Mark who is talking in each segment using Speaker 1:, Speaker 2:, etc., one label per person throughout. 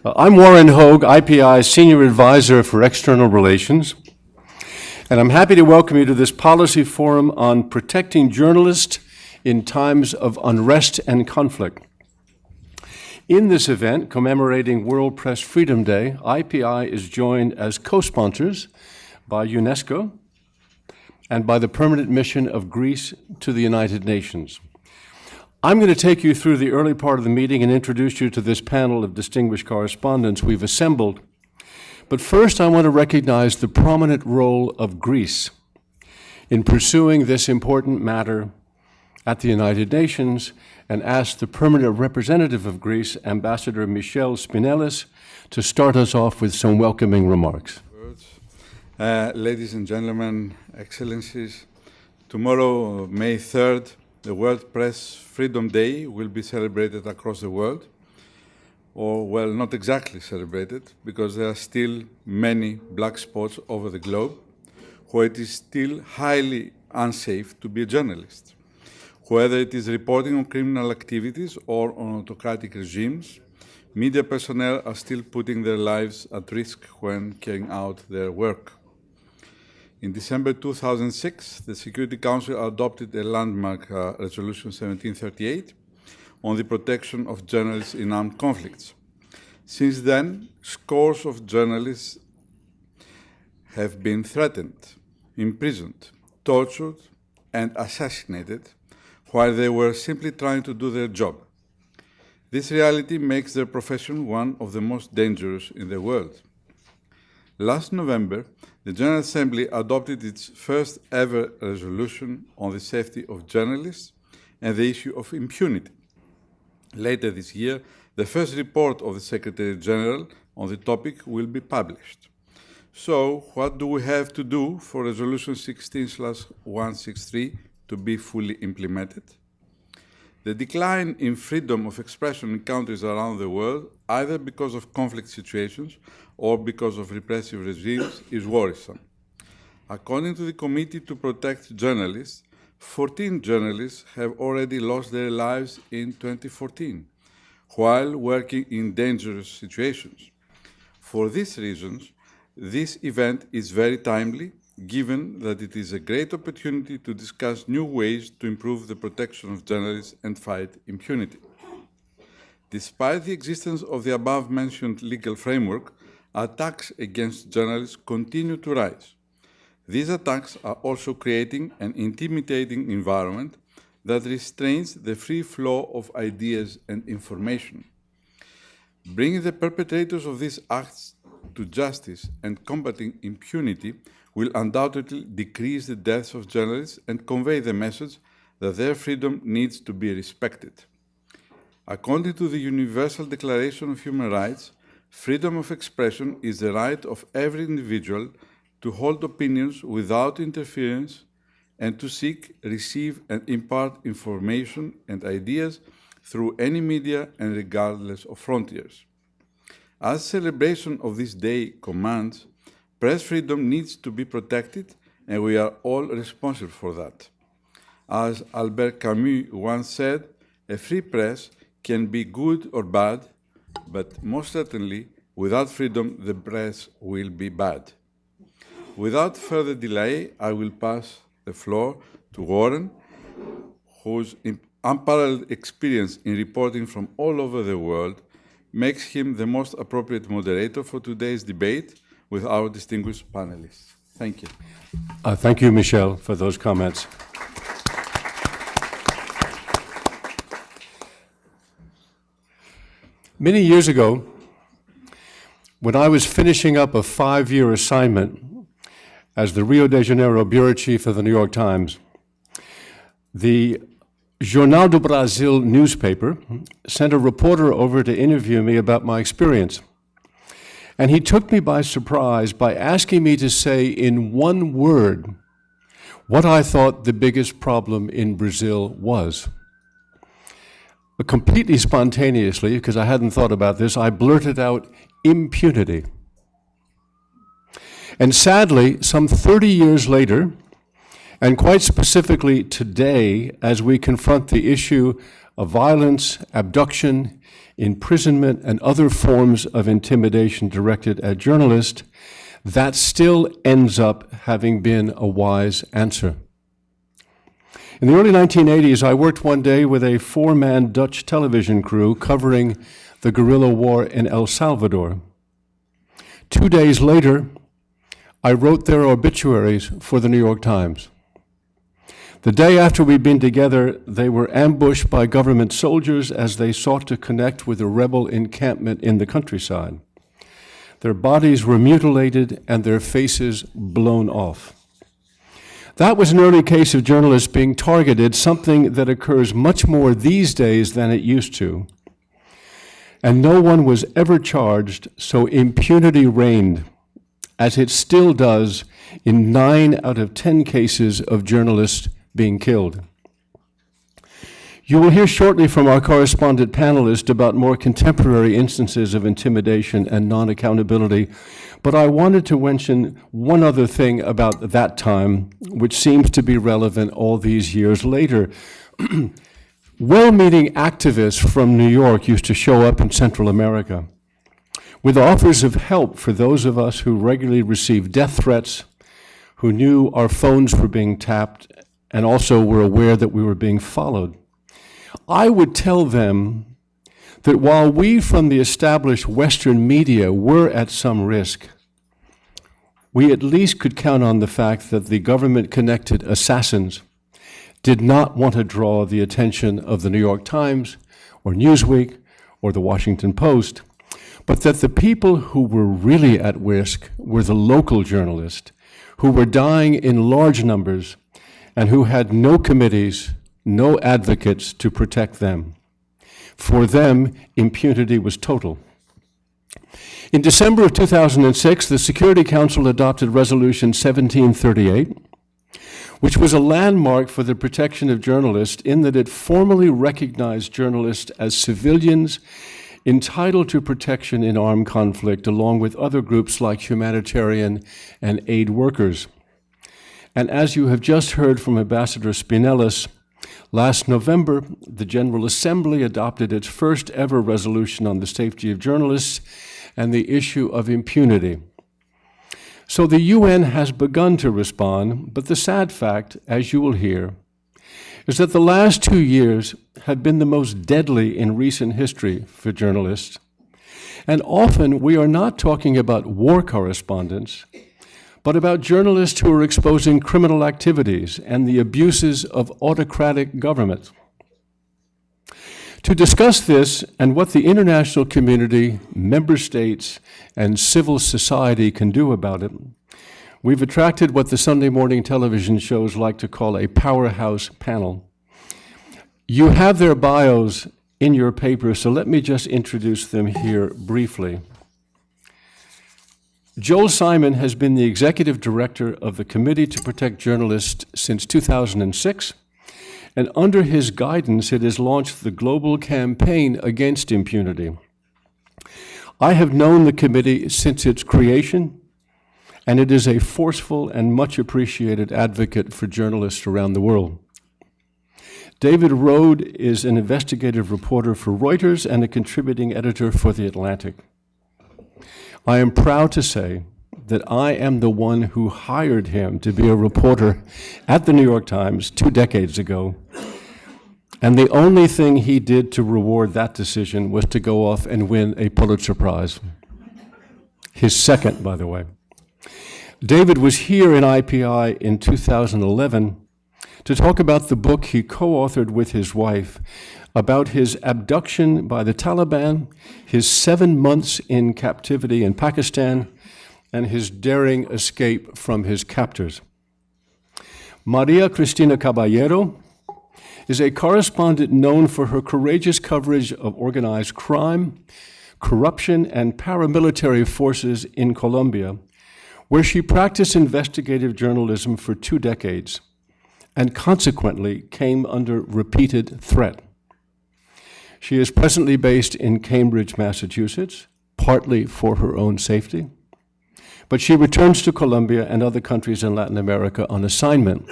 Speaker 1: I'm Warren Hoge, IPI Senior Adviser for External Relations, and I'm happy to welcome you to this policy forum on protecting journalists in times of unrest and conflict. In this event, commemorating World Press Freedom Day, IPI is joined as co-sponsors by UNESCO and by the Permanent Mission of Greece to the United Nations. I'm going to take you through the early part of the meeting and introduce you to this panel of distinguished correspondents we've assembled. But first, I want to recognize the prominent role of Greece in pursuing this important matter at the United Nations and ask the permanent representative of Greece, Ambassador Michel Spinelis, to start us off with some welcoming remarks.
Speaker 2: Ladies and gentlemen, excellencies, tomorrow, May 3rd, the World Press Freedom Day will be celebrated across the world, or, well, not exactly celebrated, because there are still many black spots over the globe where it is still highly unsafe to be a journalist. Whether it is reporting on criminal activities or on autocratic regimes, media personnel are still putting their lives at risk when carrying out their work. In December 2006, the Security Council adopted a landmark Resolution 1738 on the protection of journalists in armed conflicts. Since then, scores of journalists have been threatened, imprisoned, tortured, and assassinated while they were simply trying to do their job. This reality makes their profession one of the most dangerous in the world. Last November, the General Assembly adopted its first ever resolution on the safety of journalists and the issue of impunity. Later this year, the first report of the Secretary General on the topic will be published. So, what do we have to do for Resolution 16/163 to be fully implemented? The decline in freedom of expression in countries around the world, either because of conflict situations or because of repressive regimes, is worrisome. According to the Committee to Protect Journalists, 14 journalists have already lost their lives in 2014 while working in dangerous situations. For these reasons, this event is very timely, given that it is a great opportunity to discuss new ways to improve the protection of journalists and fight impunity. Despite the existence of the above-mentioned legal framework, attacks against journalists continue to rise. These attacks are also creating an intimidating environment that restrains the free flow of ideas and information. Bringing the perpetrators of these acts to justice and combating impunity will undoubtedly decrease the deaths of journalists and convey the message that their freedom needs to be respected. According to the Universal Declaration of Human Rights, freedom of expression is the right of every individual to hold opinions without interference and to seek, receive, and impart information and ideas through any media and regardless of frontiers. As celebration of this day commands, press freedom needs to be protected, and we are all responsible for that. As Albert Camus once said, a free press can be good or bad, but most certainly, without freedom, the press will be bad. Without further delay, I will pass the floor to Warren, whose unparalleled experience in reporting from all over the world makes him the most appropriate moderator for today's debate with our distinguished panelists. Thank you.
Speaker 1: Thank you, Michel, for those comments. Many years ago, when I was finishing up a 5-year assignment as the Rio de Janeiro bureau chief of the New York Times, the Jornal do Brasil newspaper sent a reporter over to interview me about my experience. And he took me by surprise by asking me to say in one word what I thought the biggest problem in Brazil was. Completely spontaneously, because I hadn't thought about this, I blurted out impunity. And sadly, some 30 years later, and quite specifically today as we confront the issue of violence, abduction, imprisonment, and other forms of intimidation directed at journalists, that still ends up having been a wise answer. In the early 1980s, I worked one day with a four-man Dutch television crew covering the guerrilla war in El Salvador. 2 days later, I wrote their obituaries for the New York Times. The day after we'd been together, they were ambushed by government soldiers as they sought to connect with a rebel encampment in the countryside. Their bodies were mutilated and their faces blown off. That was an early case of journalists being targeted, something that occurs much more these days than it used to. And no one was ever charged, so impunity reigned, as it still does in 9 out of 10 cases of journalists being killed. You will hear shortly from our correspondent panelist about more contemporary instances of intimidation and non-accountability, but I wanted to mention one other thing about that time, which seems to be relevant all these years later. Well-meaning activists from New York used to show up in Central America with offers of help for those of us who regularly received death threats, who knew our phones were being tapped, and also were aware that we were being followed. I would tell them that while we from the established Western media were at some risk, we at least could count on the fact that the government-connected assassins did not want to draw the attention of the New York Times or Newsweek or the Washington Post, but that the people who were really at risk were the local journalists who were dying in large numbers and who had no committees, no advocates to protect them. For them, impunity was total. In December of 2006, the Security Council adopted Resolution 1738, which was a landmark for the protection of journalists in that it formally recognized journalists as civilians entitled to protection in armed conflict, along with other groups like humanitarian and aid workers. And as you have just heard from Ambassador Spinellis, last November, the General Assembly adopted its first ever resolution on the safety of journalists and the issue of impunity. So the UN has begun to respond, but the sad fact, as you will hear, is that the last 2 years have been the most deadly in recent history for journalists. And often we are not talking about war correspondents, but about journalists who are exposing criminal activities and the abuses of autocratic governments. To discuss this and what the international community, member states, and civil society can do about it, we've attracted what the Sunday morning television shows like to call a powerhouse panel. You have their bios in your paper, so let me just introduce them here briefly. Joel Simon has been the executive director of the Committee to Protect Journalists since 2006, and under his guidance, it has launched the global campaign against impunity. I have known the committee since its creation, and it is a forceful and much appreciated advocate for journalists around the world. David Rode is an investigative reporter for Reuters and a contributing editor for The Atlantic. I am proud to say that I am the one who hired him to be a reporter at the New York Times 2 decades ago. And the only thing he did to reward that decision was to go off and win a Pulitzer Prize. His second, by the way. David was here in IPI in 2011 to talk about the book he co-authored with his wife about his abduction by the Taliban, his 7 months in captivity in Pakistan, and his daring escape from his captors. Maria Cristina Caballero is a correspondent known for her courageous coverage of organized crime, corruption, and paramilitary forces in Colombia, where she practiced investigative journalism for 2 decades and consequently came under repeated threat. She is presently based in Cambridge, Massachusetts, partly for her own safety, but she returns to Colombia and other countries in Latin America on assignment.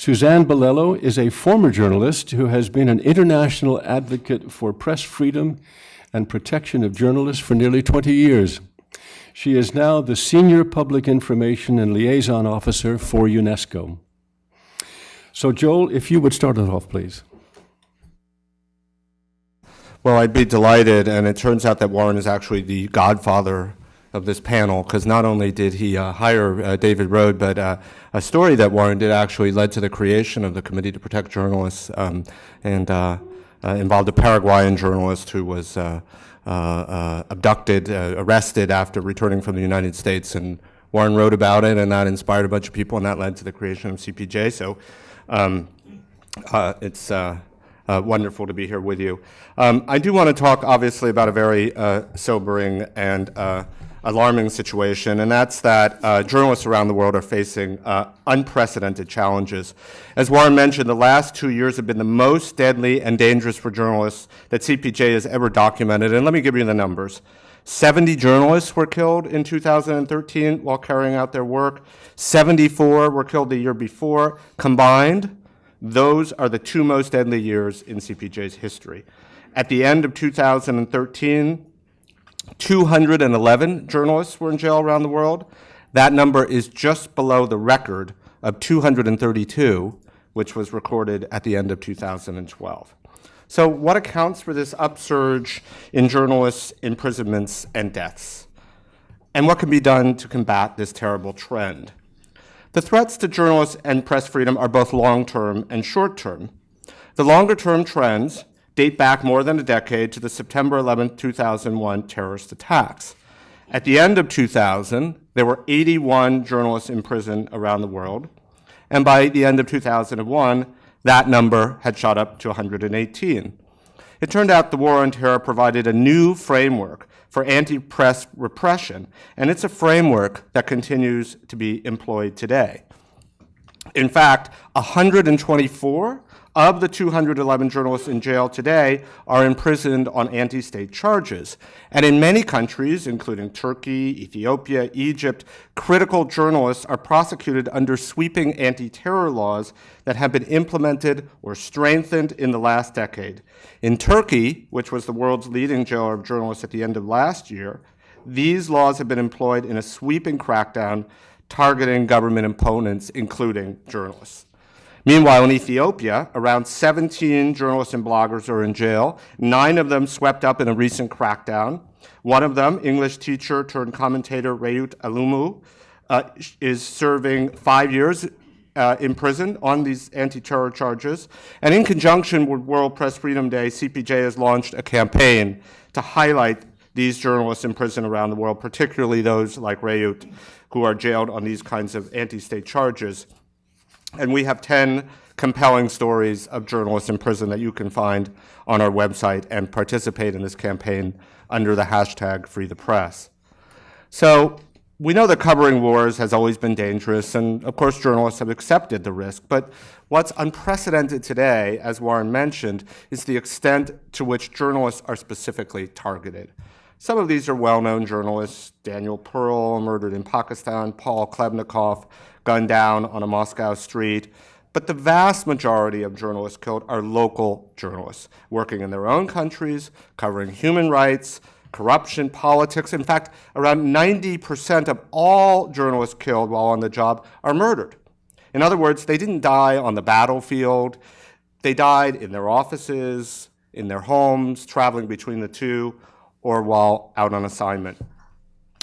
Speaker 1: Suzanne Bolello is a former journalist who has been an international advocate for press freedom and protection of journalists for nearly 20 years. She is now the Senior Public Information and Liaison Officer for UNESCO. So Joel, if you would start it off, please.
Speaker 3: Well, I'd be delighted, and it turns out that Warren is actually the godfather of this panel, because not only did he hire David Rode, but a story that Warren did actually led to the creation of the Committee to Protect Journalists, and involved a Paraguayan journalist who was abducted, arrested after returning from the United States, and Warren wrote about it, and that inspired a bunch of people, and that led to the creation of CPJ. So it's wonderful to be here with you. I do want to talk, obviously, about a very sobering and alarming situation, and that's that journalists around the world are facing unprecedented challenges. As Warren mentioned, the last 2 years have been the most deadly and dangerous for journalists that CPJ has ever documented, and let me give you the numbers. 70 journalists were killed in 2013 while carrying out their work. 74 were killed the year before. Combined, those are the two most deadly years in CPJ's history. At the end of 2013, 211 journalists were in jail around the world. That number is just below the record of 232, which was recorded at the end of 2012. So what accounts for this upsurge in journalists' imprisonments and deaths? And what can be done to combat this terrible trend? The threats to journalists and press freedom are both long-term and short-term. The longer-term trends date back more than a decade to the September 11, 2001 terrorist attacks. At the end of 2000, there were 81 journalists in prison around the world, and by the end of 2001, that number had shot up to 118. It turned out the war on terror provided a new framework for anti-press repression, and it's a framework that continues to be employed today. In fact, 124 of the 211 journalists in jail today are imprisoned on anti-state charges. And in many countries, including Turkey, Ethiopia, Egypt, critical journalists are prosecuted under sweeping anti-terror laws that have been implemented or strengthened in the last decade. In Turkey, which was the world's leading jailer of journalists at the end of last year, these laws have been employed in a sweeping crackdown targeting government opponents, including journalists. Meanwhile, in Ethiopia, around 17 journalists and bloggers are in jail. 9 of them swept up in a recent crackdown. One of them, English teacher turned commentator Rayut Alumu, is serving 5 years in prison on these anti-terror charges. And in conjunction with World Press Freedom Day, CPJ has launched a campaign to highlight these journalists in prison around the world, particularly those like Rayut, who are jailed on these kinds of anti-state charges. And we have 10 compelling stories of journalists in prison that you can find on our website and participate in this campaign under the hashtag #FreeThePress. So we know that covering wars has always been dangerous, and of course journalists have accepted the risk, but what's unprecedented today, as Warren mentioned, is the extent to which journalists are specifically targeted. Some of these are well-known journalists: Daniel Pearl, murdered in Pakistan; Paul Klebnikov, gunned down on a Moscow street. But the vast majority of journalists killed are local journalists, working in their own countries, covering human rights, corruption, politics. In fact, around 90% of all journalists killed while on the job are murdered. In other words, they didn't die on the battlefield. They died in their offices, in their homes, traveling between the two, or while out on assignment.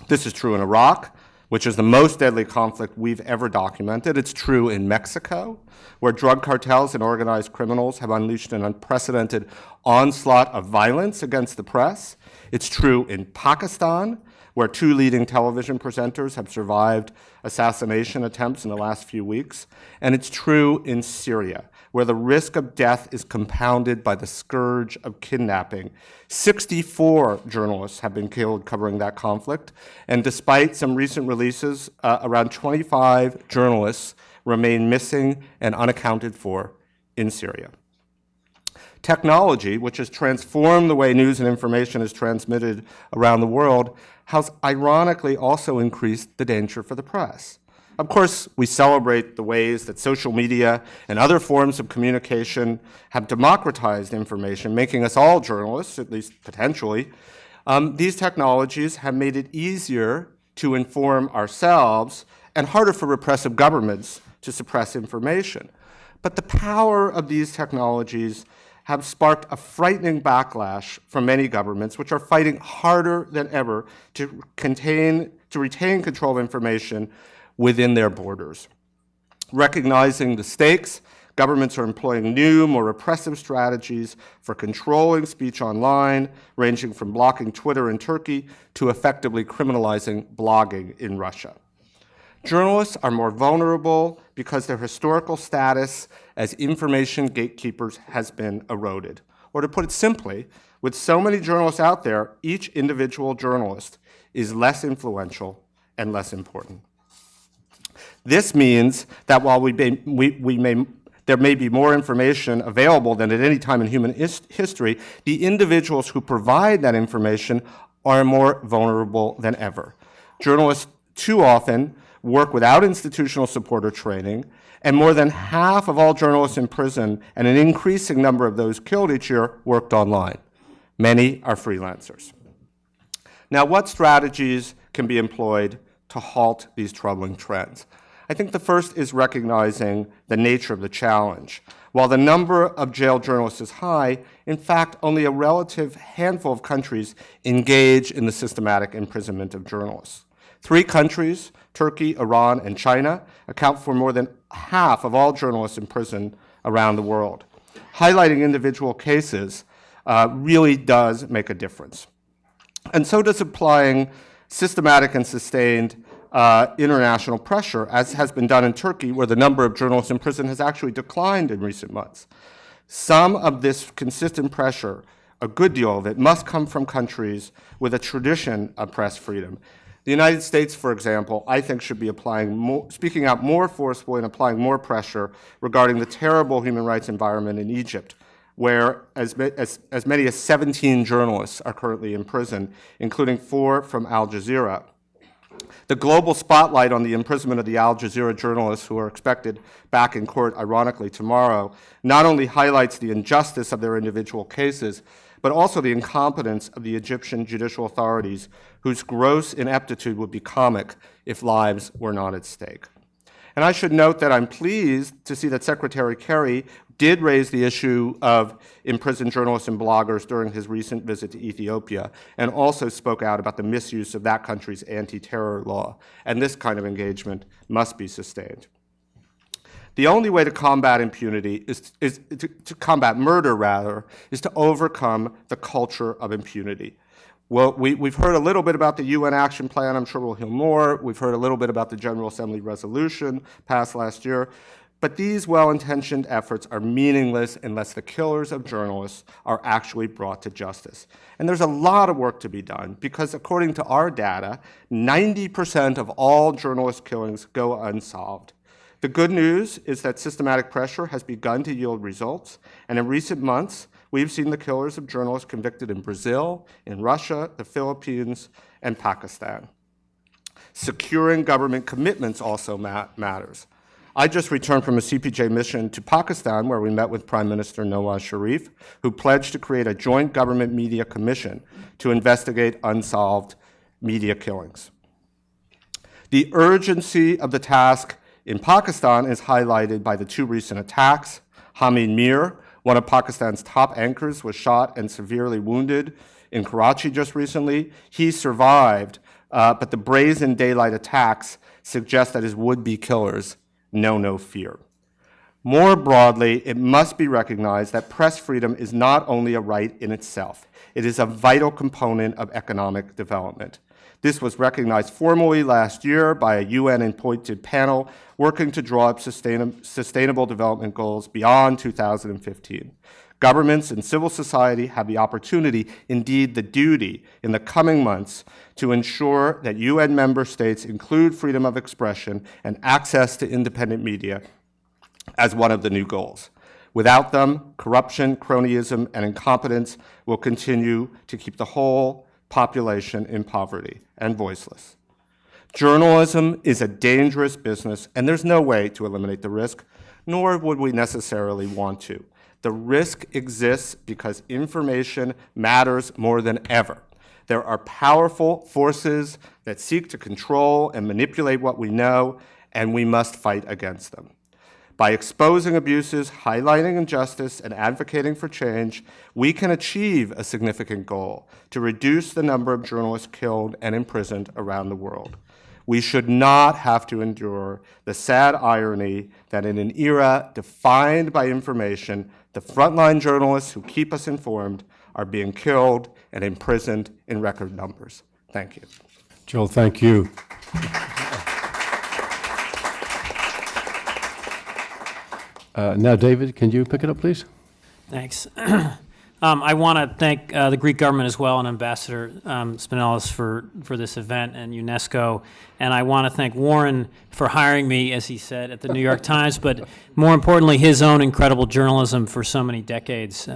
Speaker 3: This is true in Iraq, which is the most deadly conflict we've ever documented. It's true in Mexico, where drug cartels and organized criminals have unleashed an unprecedented onslaught of violence against the press. It's true in Pakistan, where 2 leading television presenters have survived assassination attempts in the last few weeks. And it's true in Syria, where the risk of death is compounded by the scourge of kidnapping. 64 journalists have been killed covering that conflict, and despite some recent releases, around 25 journalists remain missing and unaccounted for in Syria. Technology, which has transformed the way news and information is transmitted around the world, has ironically also increased the danger for the press. Of course, we celebrate the ways that social media and other forms of communication have democratized information, making us all journalists, at least potentially. These technologies have made it easier to inform ourselves and harder for repressive governments to suppress information. But the power of these technologies have sparked a frightening backlash from many governments, which are fighting harder than ever to retain control of information within their borders. Recognizing the stakes, governments are employing new, more repressive strategies for controlling speech online, ranging from blocking Twitter in Turkey to effectively criminalizing blogging in Russia. Journalists are more vulnerable because their historical status as information gatekeepers has been eroded. Or to put it simply, with so many journalists out there, each individual journalist is less influential and less important. This means that while there may be more information available than at any time in human history, the individuals who provide that information are more vulnerable than ever. Journalists too often work without institutional support or training, and more than half of all journalists in prison and an increasing number of those killed each year worked online. Many are freelancers. Now, what strategies can be employed to halt these troubling trends? I think the first is recognizing the nature of the challenge. While the number of jailed journalists is high, in fact, only a relative handful of countries engage in the systematic imprisonment of journalists. 3 countries, Turkey, Iran, and China, account for more than half of all journalists in prison around the world. Highlighting individual cases really does make a difference. And so does applying systematic and sustained international pressure, as has been done in Turkey, where the number of journalists in prison has actually declined in recent months. Some of this consistent pressure, a good deal of it, must come from countries with a tradition of press freedom. The United States, for example, I think should be speaking out more forcefully and applying more pressure regarding the terrible human rights environment in Egypt, where as many as 17 journalists are currently in prison, including 4 from Al Jazeera. The global spotlight on the imprisonment of the Al Jazeera journalists, who are expected back in court, ironically, tomorrow, not only highlights the injustice of their individual cases, but also the incompetence of the Egyptian judicial authorities, whose gross ineptitude would be comic if lives were not at stake. And I should note that I'm pleased to see that Secretary Kerry did raise the issue of imprisoned journalists and bloggers during his recent visit to Ethiopia, and also spoke out about the misuse of that country's anti-terror law. And this kind of engagement must be sustained. The only way to combat impunity to combat murder, rather, is to overcome the culture of impunity. Well, we've heard a little bit about the UN Action Plan. I'm sure we'll hear more. We've heard a little bit about the General Assembly resolution passed last year. But these well-intentioned efforts are meaningless unless the killers of journalists are actually brought to justice. And there's a lot of work to be done because, according to our data, 90% of all journalist killings go unsolved. The good news is that systematic pressure has begun to yield results, and in recent months, we've seen the killers of journalists convicted in Brazil, in Russia, the Philippines, and Pakistan. Securing government commitments also matters. I just returned from a CPJ mission to Pakistan, where we met with Prime Minister Nawaz Sharif, who pledged to create a joint government media commission to investigate unsolved media killings. The urgency of the task in Pakistan is highlighted by the 2 recent attacks. Hamid Mir, one of Pakistan's top anchors, was shot and severely wounded in Karachi just recently. He survived, but the brazen daylight attacks suggest that his would-be killers know no fear. More broadly, it must be recognized that press freedom is not only a right in itself, it is a vital component of economic development. This was recognized formally last year by a UN-appointed panel working to draw up sustainable development goals beyond 2015. Governments and civil society have the opportunity, indeed the duty, in the coming months to ensure that UN member states include freedom of expression and access to independent media as one of the new goals. Without them, corruption, cronyism, and incompetence will continue to keep the whole population in poverty and voiceless. Journalism is a dangerous business, and there's no way to eliminate the risk, nor would we necessarily want to. The risk exists because information matters more than ever. There are powerful forces that seek to control and manipulate what we know, and we must fight against them. By exposing abuses, highlighting injustice, and advocating for change, we can achieve a significant goal: to reduce the number of journalists killed and imprisoned around the world. We should not have to endure the sad irony that in an era defined by information, the frontline journalists who keep us informed are being killed and imprisoned in record numbers. Thank you.
Speaker 1: Joel, thank you. Now, David, can you pick it up, please?
Speaker 4: Thanks. I want to thank the Greek government as well and Ambassador Spinellis for this event and UNESCO. And I want to thank Warren for hiring me, as he said, at the New York Times, but more importantly, his own incredible journalism for so many decades.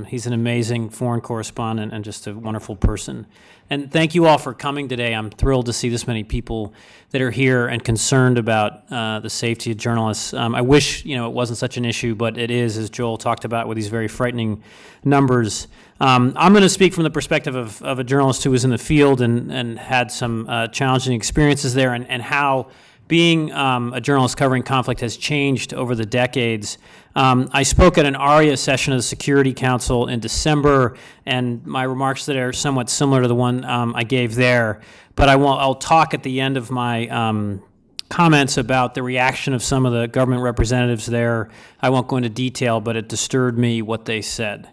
Speaker 4: He's an amazing foreign correspondent and just a wonderful person. And thank you all for coming today. I'm thrilled to see this many people that are here and concerned about the safety of journalists. I wish it wasn't such an issue, but it is, as Joel talked about, with these very frightening numbers. I'm going to speak from the perspective of a journalist who was in the field and had some challenging experiences there, and how being a journalist covering conflict has changed over the decades. I spoke at an ARIA session of the Security Council in December, and my remarks today are somewhat similar to the one I gave there. But I'll talk at the end of my comments about the reaction of some of the government representatives there. I won't go into detail, but it disturbed me what they said.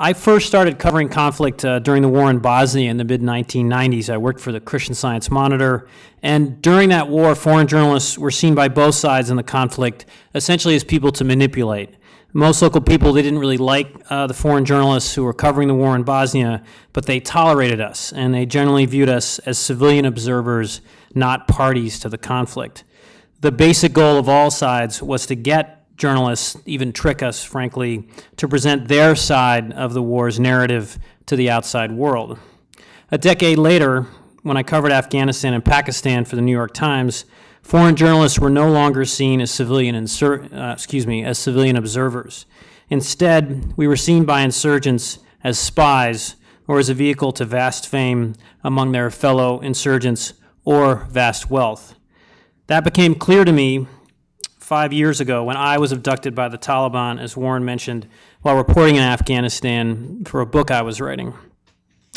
Speaker 4: I first started covering conflict during the war in Bosnia in the mid-1990s. I worked for the Christian Science Monitor, and during that war, foreign journalists were seen by both sides in the conflict essentially as people to manipulate. Most local people, they didn't really like the foreign journalists who were covering the war in Bosnia, but they tolerated us, and they generally viewed us as civilian observers, not parties to the conflict. The basic goal of all sides was to get journalists, even trick us, frankly, to present their side of the war's narrative to the outside world. A decade later, when I covered Afghanistan and Pakistan for the New York Times, foreign journalists were no longer seen as civilian observers. Instead, we were seen by insurgents as spies or as a vehicle to vast fame among their fellow insurgents or vast wealth. That became clear to me 5 years ago when I was abducted by the Taliban, as Warren mentioned, while reporting in Afghanistan for a book I was writing.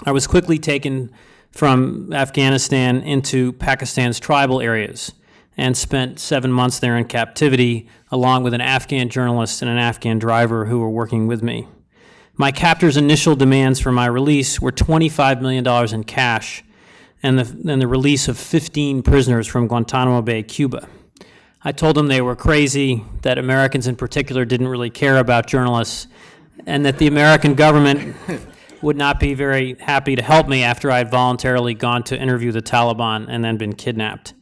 Speaker 4: I was quickly taken from Afghanistan into Pakistan's tribal areas and spent 7 months there in captivity, along with an Afghan journalist and an Afghan driver who were working with me. My captor's initial demands for my release were $25 million in cash and the release of 15 prisoners from Guantanamo Bay, Cuba. I told them they were crazy, that Americans in particular didn't really care about journalists, and that the American government would not be very happy to help me after I had voluntarily gone to interview the Taliban and then been kidnapped.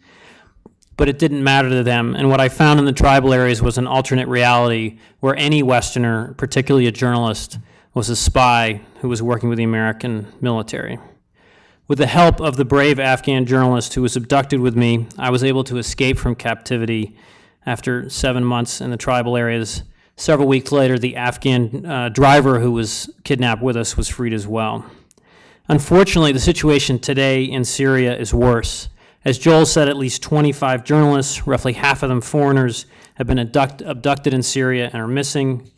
Speaker 4: But it didn't matter to them, and what I found in the tribal areas was an alternate reality where any Westerner, particularly a journalist, was a spy who was working with the American military. With the help of the brave Afghan journalist who was abducted with me, I was able to escape from captivity after 7 months in the tribal areas. Several weeks later, the Afghan driver who was kidnapped with us was freed as well. Unfortunately, the situation today in Syria is worse. As Joel said, at least 25 journalists, roughly half of them foreigners, have been abducted in Syria and are missing.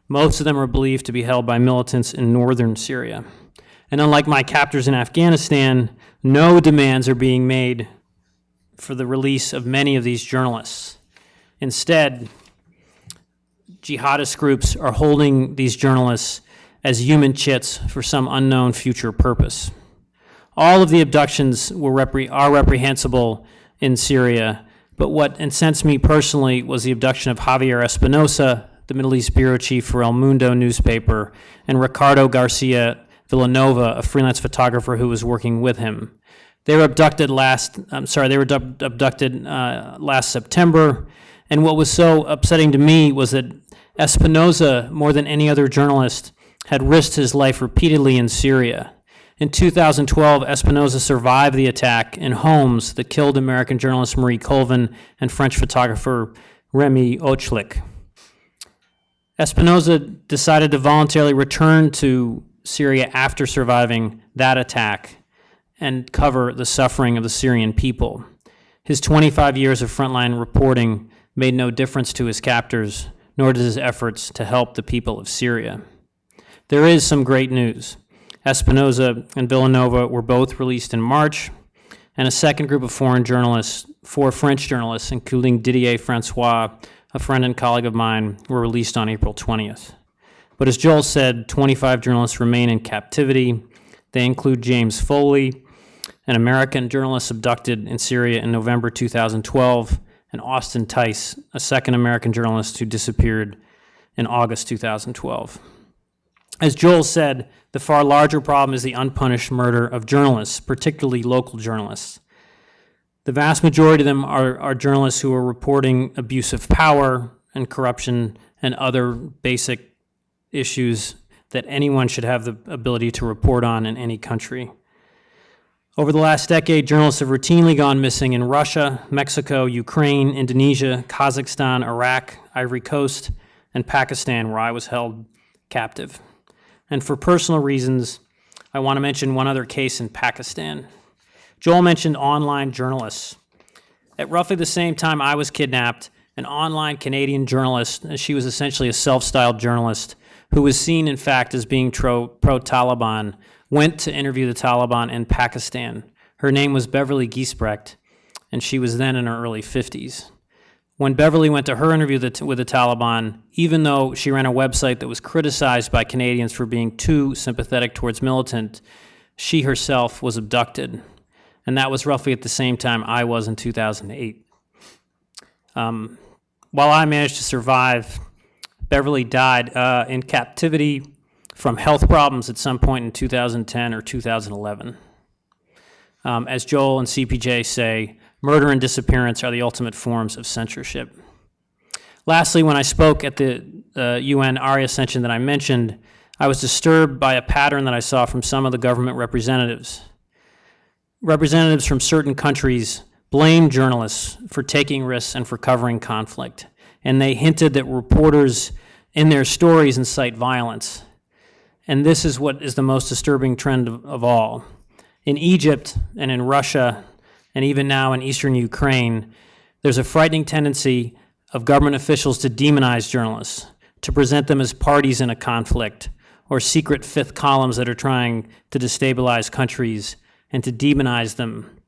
Speaker 4: Most of them are believed to be held by militants in northern Syria. And unlike my captors in Afghanistan, no demands are being made for the release of many of these journalists. Instead, jihadist groups are holding these journalists as human chits for some unknown future purpose. All of the abductions are reprehensible in Syria, but what incensed me personally was the abduction of Javier Espinosa, the Middle East bureau chief for El Mundo newspaper, and Ricardo Garcia Villanova, a freelance photographer who was working with him. They were abducted last September, and what was so upsetting to me was that Espinosa, more than any other journalist, had risked his life repeatedly in Syria. In 2012, Espinosa survived the attack in Homs that killed American journalist Marie Colvin and French photographer Remy Ochlik. Espinosa decided to voluntarily return to Syria after surviving that attack and cover the suffering of the Syrian people. His 25 years of frontline reporting made no difference to his captors, nor did his efforts to help the people of Syria. There is some great news. Espinosa and Villanova were both released in March, and a second group of four French journalists, including Didier Francois, a friend and colleague of mine, were released on April 20th. But as Joel said, 25 journalists remain in captivity. They include James Foley, an American journalist abducted in Syria in November 2012, and Austin Tice, a second American journalist who disappeared in August 2012. As Joel said, the far larger problem is the unpunished murder of journalists, particularly local journalists. The vast majority of them are journalists who are reporting abuse of power and corruption and other basic issues that anyone should have the ability to report on in any country. Over the last decade, journalists have routinely gone missing in Russia, Mexico, Ukraine, Indonesia, Kazakhstan, Iraq, Ivory Coast, and Pakistan, where I was held captive. And for personal reasons, I want to mention one other case in Pakistan. Joel mentioned online journalists. At roughly the same time I was kidnapped, an online Canadian journalist, she was essentially a self-styled journalist, who was seen, in fact, as being pro-Taliban, went to interview the Taliban in Pakistan. Her name was Beverly Giesbrecht, and she was then in her early 50s. When Beverly went to her interview with the Taliban, even though she ran a website that was criticized by Canadians for being too sympathetic towards militant, she herself was abducted. And that was roughly at the same time I was in 2008. While I managed to survive, Beverly died in captivity from health problems at some point in 2010 or 2011. As Joel and CPJ say, murder and disappearance are the ultimate forms of censorship. Lastly, when I spoke at the UN ARIA Ascension that I mentioned, I was disturbed by a pattern that I saw from some of the government representatives. Representatives from certain countries blamed journalists for taking risks and for covering conflict, and they hinted that reporters in their stories incite violence. And this is what is the most disturbing trend of all. In Egypt and in Russia, and even now in eastern Ukraine, there's a frightening tendency of government officials to demonize journalists, to present them as parties in a conflict, or secret fifth columns that are trying to destabilize countries, and to demonize them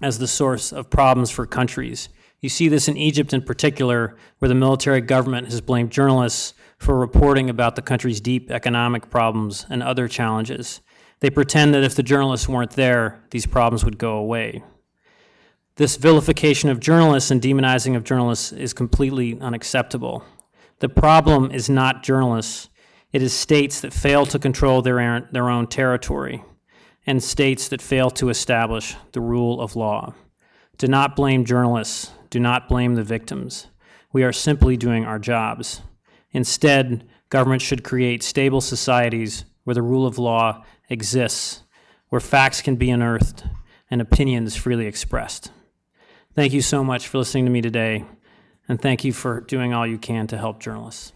Speaker 4: as the source of problems for countries. You see this in Egypt in particular, where the military government has blamed journalists for reporting about the country's deep economic problems and other challenges. They pretend that if the journalists weren't there, these problems would go away. This vilification of journalists and demonizing of journalists is completely unacceptable. The problem is not journalists. It is states that fail to control their own territory, and states that fail to establish the rule of law. Do not blame journalists. Do not blame the victims. We are simply doing our jobs. Instead, governments should create stable societies where the rule of law exists, where facts can be unearthed and opinions freely expressed. Thank you so much for listening to me today, and thank you for doing all you can to help journalists.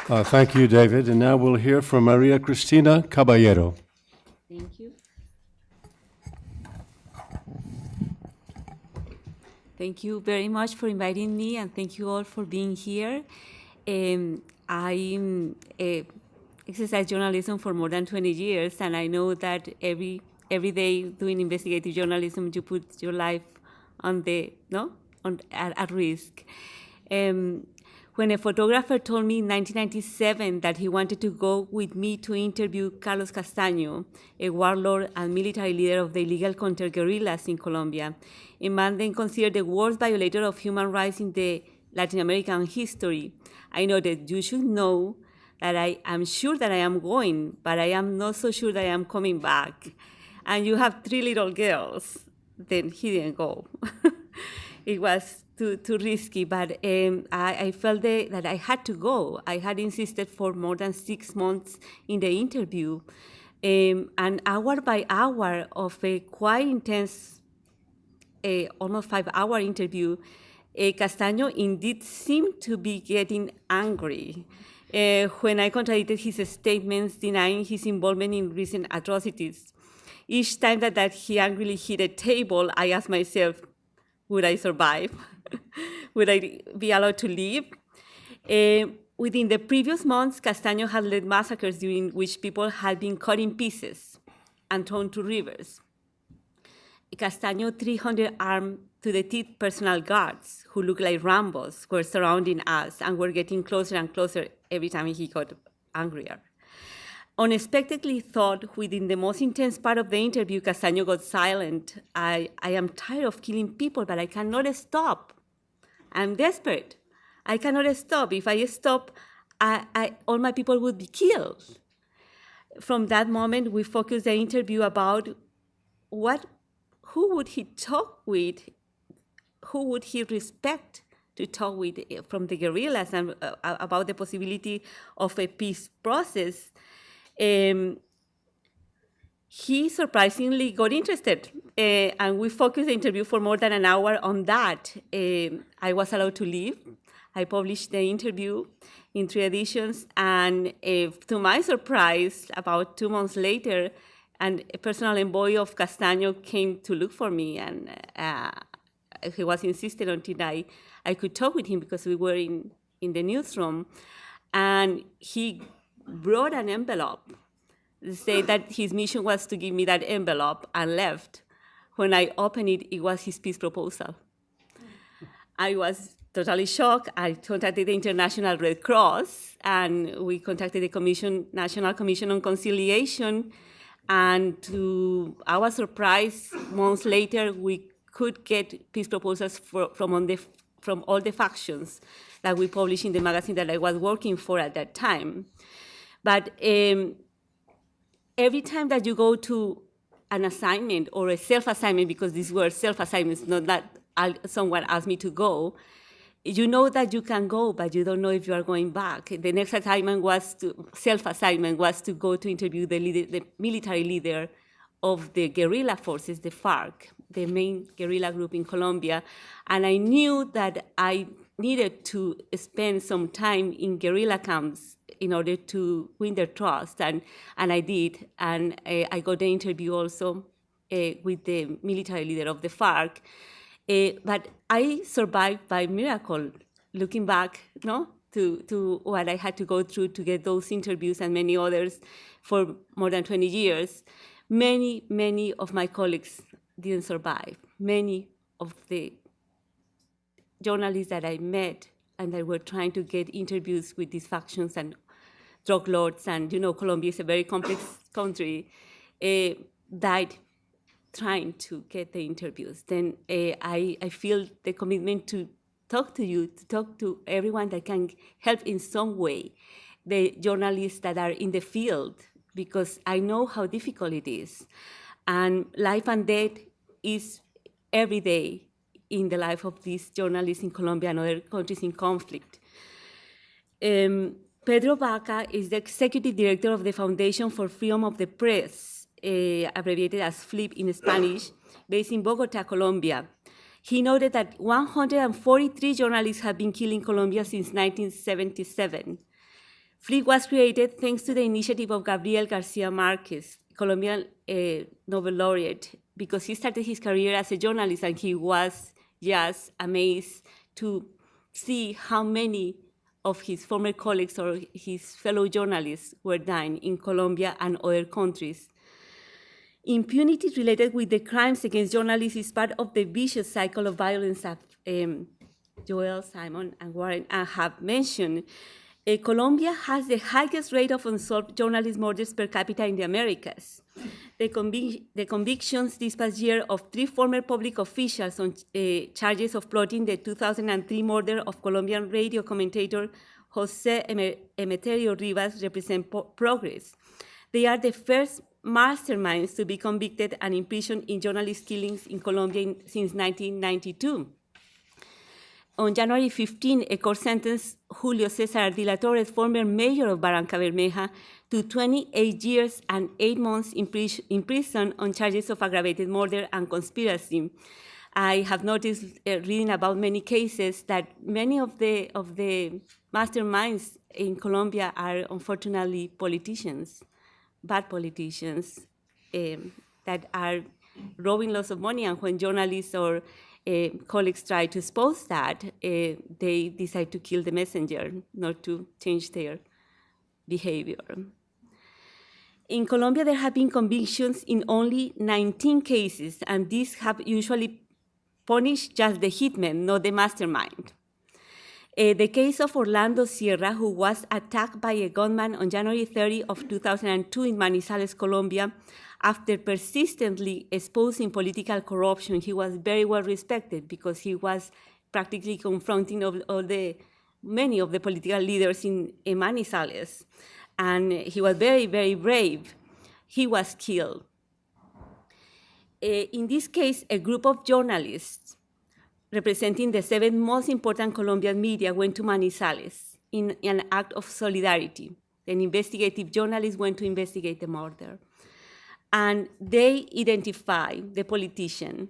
Speaker 1: Thank you, David. And now we'll hear from Maria Cristina Caballero.
Speaker 5: Thank you. Thank you very much for inviting me, and thank you all for being here. I exercise journalism for more than 20 years, and I know that every day doing investigative journalism, you put your life at risk. When a photographer told me in 1997 that he wanted to go with me to interview Carlos Castaño, a warlord and military leader of the illegal counter-guerrillas in Colombia, a man then considered the worst violator of human rights in the Latin American history, I know that you should know that I am sure that I am going, but I am not so sure that I am coming back. And you have 3 little girls. Then he didn't go. It was too risky, but I felt that I had to go. I had insisted for more than 6 months in the interview, and hour by hour of a quite intense, almost 5-hour interview, Castaño indeed seemed to be getting angry. When I contradicted his statements denying his involvement in recent atrocities. Each time that he angrily hit a table, I asked myself, would I survive? Would I be allowed to leave? Within the previous months, Castaño had led massacres during which people had been cut in pieces and thrown to rivers. Castaño, 300 armed to the teeth personal guards who looked like Rambos were surrounding us and were getting closer and closer every time he got angrier. Unexpectedly thought within the most intense part of the interview, Castaño got silent. I am tired of killing people, but I cannot stop. I'm desperate. I cannot stop. If I stop, all my people would be killed. From that moment, we focused the interview about who would he talk with, who would he respect to talk with from the guerrillas, and about the possibility of a peace process. He surprisingly got interested, and we focused the interview for more than an hour on that. I was allowed to leave. I published the interview in 3 editions, and to my surprise, about 2 months later, and a personal envoy of Castaño came to look for me, and he was insistent until I could talk with him because we were in the newsroom, and he brought an envelope, say that his mission was to give me that envelope, and left. When I opened it, it was his peace proposal. I was totally shocked. I contacted the International Red Cross, and we contacted the National Commission on Conciliation, and to our surprise, months later, we could get peace proposals from all the factions that we published in the magazine that I was working for at that time. But every time that you go to an assignment or a self-assignment, because these were self-assignments, not that someone asked me to go, you know that you can go, but you don't know if you are going back. The next self-assignment was to go to interview the military leader of the guerrilla forces, the FARC, the main guerrilla group in Colombia. And I knew that I needed to spend some time in guerrilla camps in order to win their trust, and I did. And I got the interview also with the military leader of the FARC. But I survived by miracle, looking back to what I had to go through to get those interviews and many others for more than 20 years. Many of my colleagues didn't survive. Many of the journalists that I met and that were trying to get interviews with these factions and drug lords, and Colombia is a very complex country, died trying to get the interviews. Then I feel the commitment to talk to you, to talk to everyone that can help in some way, the journalists that are in the field, because I know how difficult it is. And life and death is every day in the life of these journalists in Colombia and other countries in conflict. Pedro Vaca is the executive director of the Foundation for Freedom of the Press, abbreviated as FLIP in Spanish, based in Bogota, Colombia. He noted that 143 journalists have been killed in Colombia since 1977. FLIP was created thanks to the initiative of Gabriel Garcia Marquez, Colombian Nobel laureate, because he started his career as a journalist, and he was just amazed to see how many of his former colleagues or his fellow journalists were dying in Colombia and other countries. Impunity related with the crimes against journalists is part of the vicious cycle of violence that Joel, Simon, and Warren have mentioned. Colombia has the highest rate of unsolved journalist murders per capita in the Americas. The convictions this past year of 3 former public officials on charges of plotting the 2003 murder of Colombian radio commentator Jose Emeterio Rivas represent progress. They are the first masterminds to be convicted and imprisoned in journalist killings in Colombia since 1992. On January 15, a court sentenced Julio Cesar de la Torres, former mayor of Barranca Bermeja, to 28 years and 8 months in prison on charges of aggravated murder and conspiracy. I have noticed, reading about many cases, that many of the masterminds in Colombia are unfortunately politicians, bad politicians, that are robbing lots of money, and when journalists or colleagues try to expose that, they decide to kill the messenger, not to change their behavior. In Colombia, there have been convictions in only 19 cases, and these have usually punished just the hitman, not the mastermind. The case of Orlando Sierra, who was attacked by a gunman on January 30 of 2002 in Manizales, Colombia, after persistently exposing political corruption. He was very well respected because he was practically confronting many of the political leaders in Manizales. And he was very, very brave. He was killed. In this case, a group of journalists representing the 7 most important Colombian media went to Manizales in an act of solidarity. An investigative journalist went to investigate the murder. And they identified the politician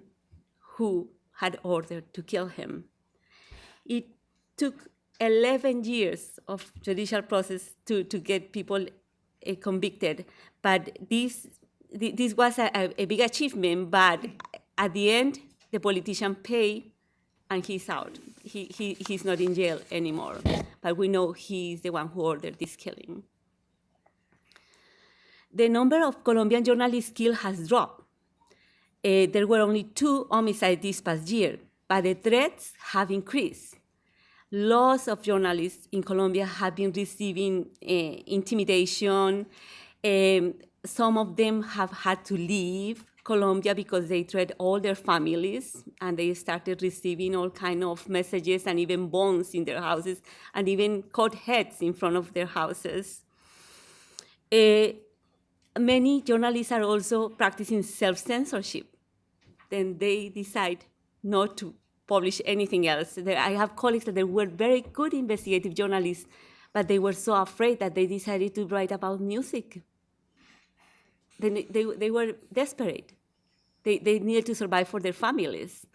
Speaker 5: who had ordered to kill him. It took 11 years of judicial process to get people convicted, but this was a big achievement, but at the end, the politician paid and he's out. He's not in jail anymore, but we know he's the one who ordered this killing. The number of Colombian journalists killed has dropped. There were only 2 homicides this past year, but the threats have increased. Lots of journalists in Colombia have been receiving intimidation. Some of them have had to leave Colombia because they threatened all their families, and they started receiving all kinds of messages and even bombs in their houses, and even cut heads in front of their houses. Many journalists are also practicing self-censorship. Then they decide not to publish anything else. I have colleagues that they were very good investigative journalists, but they were so afraid that they decided to write about music. They were desperate. They needed to survive for their families.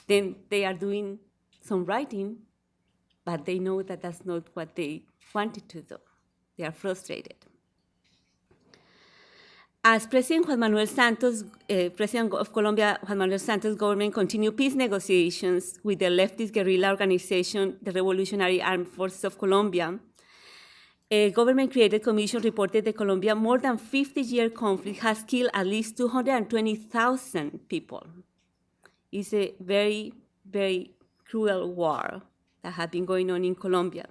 Speaker 5: Then they are doing some writing, but they know that that's not what they wanted to do. They are frustrated. As President Juan Manuel Santos, President of Colombia, Juan Manuel Santos' government continued peace negotiations with the leftist guerrilla organization, the Revolutionary Armed Forces of Colombia. A government-created commission reported that Colombia, more than 50-year conflict, has killed at least 220,000 people. It's a very, very cruel war that has been going on in Colombia.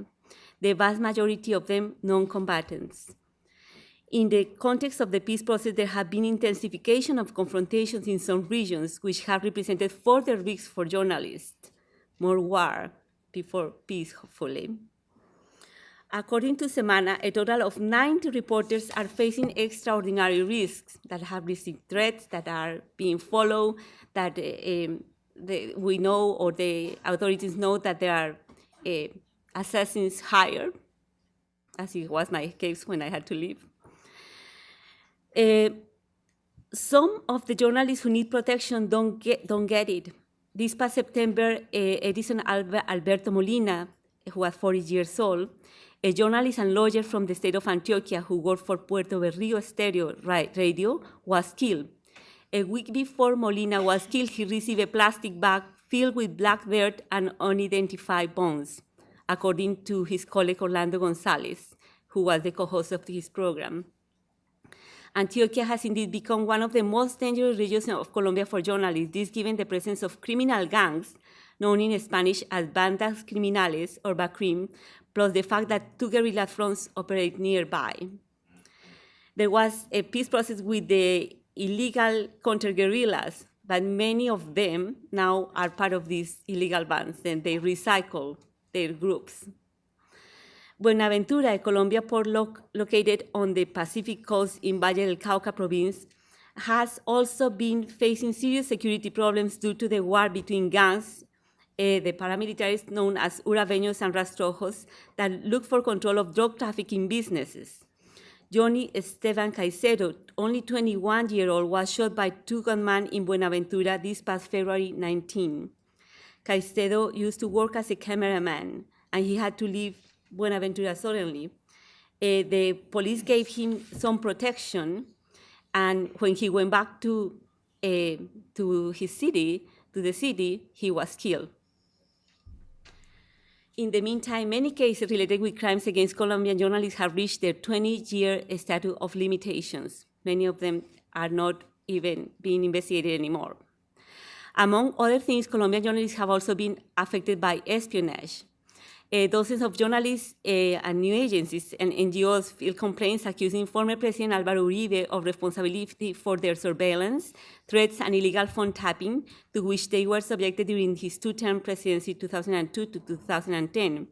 Speaker 5: The vast majority of them non-combatants. In the context of the peace process, there have been intensification of confrontations in some regions, which have represented further risks for journalists. More war before peace, hopefully. According to Semana, a total of 90 reporters are facing extraordinary risks that have received threats, that are being followed, that we know, or the authorities know, that there are assassins hired, as it was my case when I had to leave. Some of the journalists who need protection don't get it. This past September, Edison Alberto Molina, who was 40 years old, a journalist and lawyer from the state of Antioquia who worked for Puerto Berrío Stereo Radio, was killed. A week before Molina was killed, he received a plastic bag filled with black dirt and unidentified bones, according to his colleague Orlando Gonzalez, who was the co-host of his program. Antioquia has indeed become one of the most dangerous regions of Colombia for journalists, this given the presence of criminal gangs, known in Spanish as bandas criminales or BACRIM, plus the fact that 2 guerrilla fronts operate nearby. There was a peace process with the illegal counter-guerrillas, but many of them now are part of these illegal bands, and they recycle their groups. Buenaventura, a Colombia port located on the Pacific coast in Valle del Cauca province, has also been facing serious security problems due to the war between gangs the paramilitaries known as Urabeños and Rastrojos that look for control of drug trafficking businesses. Johnny Esteban Caicedo, only 21-year-old, was shot by two gunmen in Buenaventura this past February 19. Caicedo used to work as a cameraman, and he had to leave Buenaventura suddenly. The police gave him some protection, and when he went back to his city, he was killed. In the meantime, many cases related with crimes against Colombian journalists have reached their 20-year statute of limitations. Many of them are not even being investigated anymore. Among other things, Colombian journalists have also been affected by espionage. Dozens of journalists and news agencies and NGOs filed complaints accusing former President Álvaro Uribe of responsibility for their surveillance, threats, and illegal phone tapping, to which they were subjected during his two-term presidency, 2002 to 2010.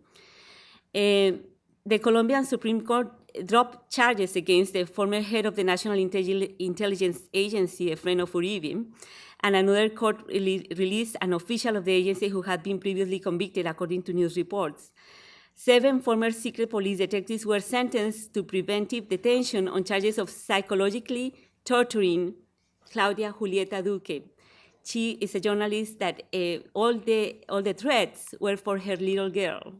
Speaker 5: The Colombian Supreme Court dropped charges against the former head of the National Intelligence Agency, a friend of Uribe, and another court released an official of the agency who had been previously convicted, according to news reports. 7 former secret police detectives were sentenced to preventive detention on charges of psychologically torturing Claudia Julieta Duque. She is a journalist that all the threats were for her little girl.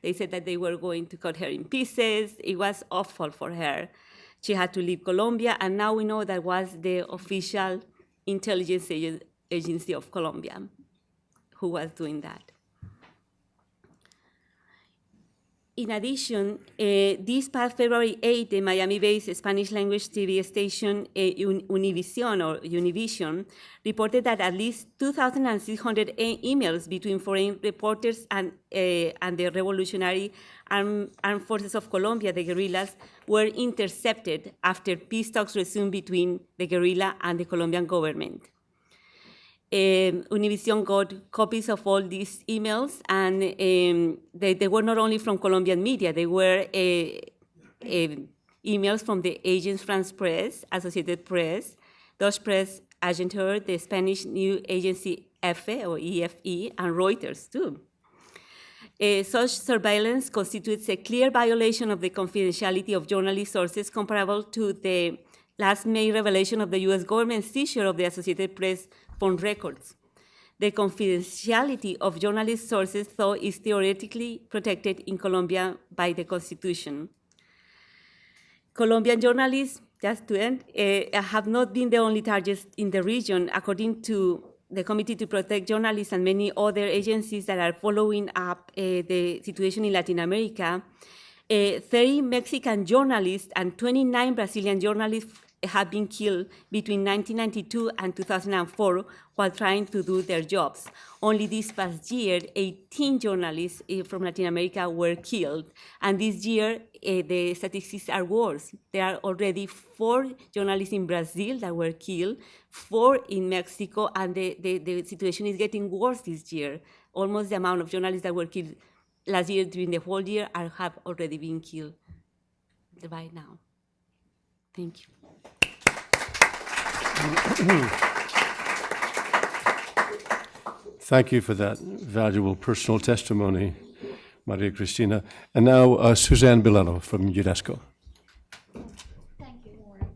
Speaker 5: They said that they were going to cut her in pieces. It was awful for her. She had to leave Colombia, and now we know that was the official intelligence agency of Colombia who was doing that. In addition, this past February 8, the Miami-based Spanish-language TV station Univision reported that at least 2,600 emails between foreign reporters and the Revolutionary Armed Forces of Colombia, the guerrillas, were intercepted after peace talks resumed between the guerrilla and the Colombian government. Univision got copies of all these emails, and they were not only from Colombian media, they were emails from the Agence France Presse, Associated Press, Dutch Press Agentur, the Spanish news agency EFE, or EFE, and Reuters too. Such surveillance constitutes a clear violation of the confidentiality of journalist sources, comparable to the last May revelation of the US government's seizure of the Associated Press phone records. The confidentiality of journalist sources, though, is theoretically protected in Colombia by the Constitution. Colombian journalists, just to end, have not been the only targets in the region. According to the Committee to Protect Journalists and many other agencies that are following up the situation in Latin America, 30 Mexican journalists and 29 Brazilian journalists have been killed between 1992 and 2004 while trying to do their jobs. Only this past year, 18 journalists from Latin America were killed. And this year, the statistics are worse. There are already 4 journalists in Brazil that were killed, 4 in Mexico, and the situation is getting worse this year. Almost the amount of journalists that were killed last year during the whole year have already been killed right now. Thank you.
Speaker 1: Thank you for that valuable personal testimony, Maria Cristina. And now Suzanne Bilello from UNESCO.
Speaker 6: Thank you, Warren.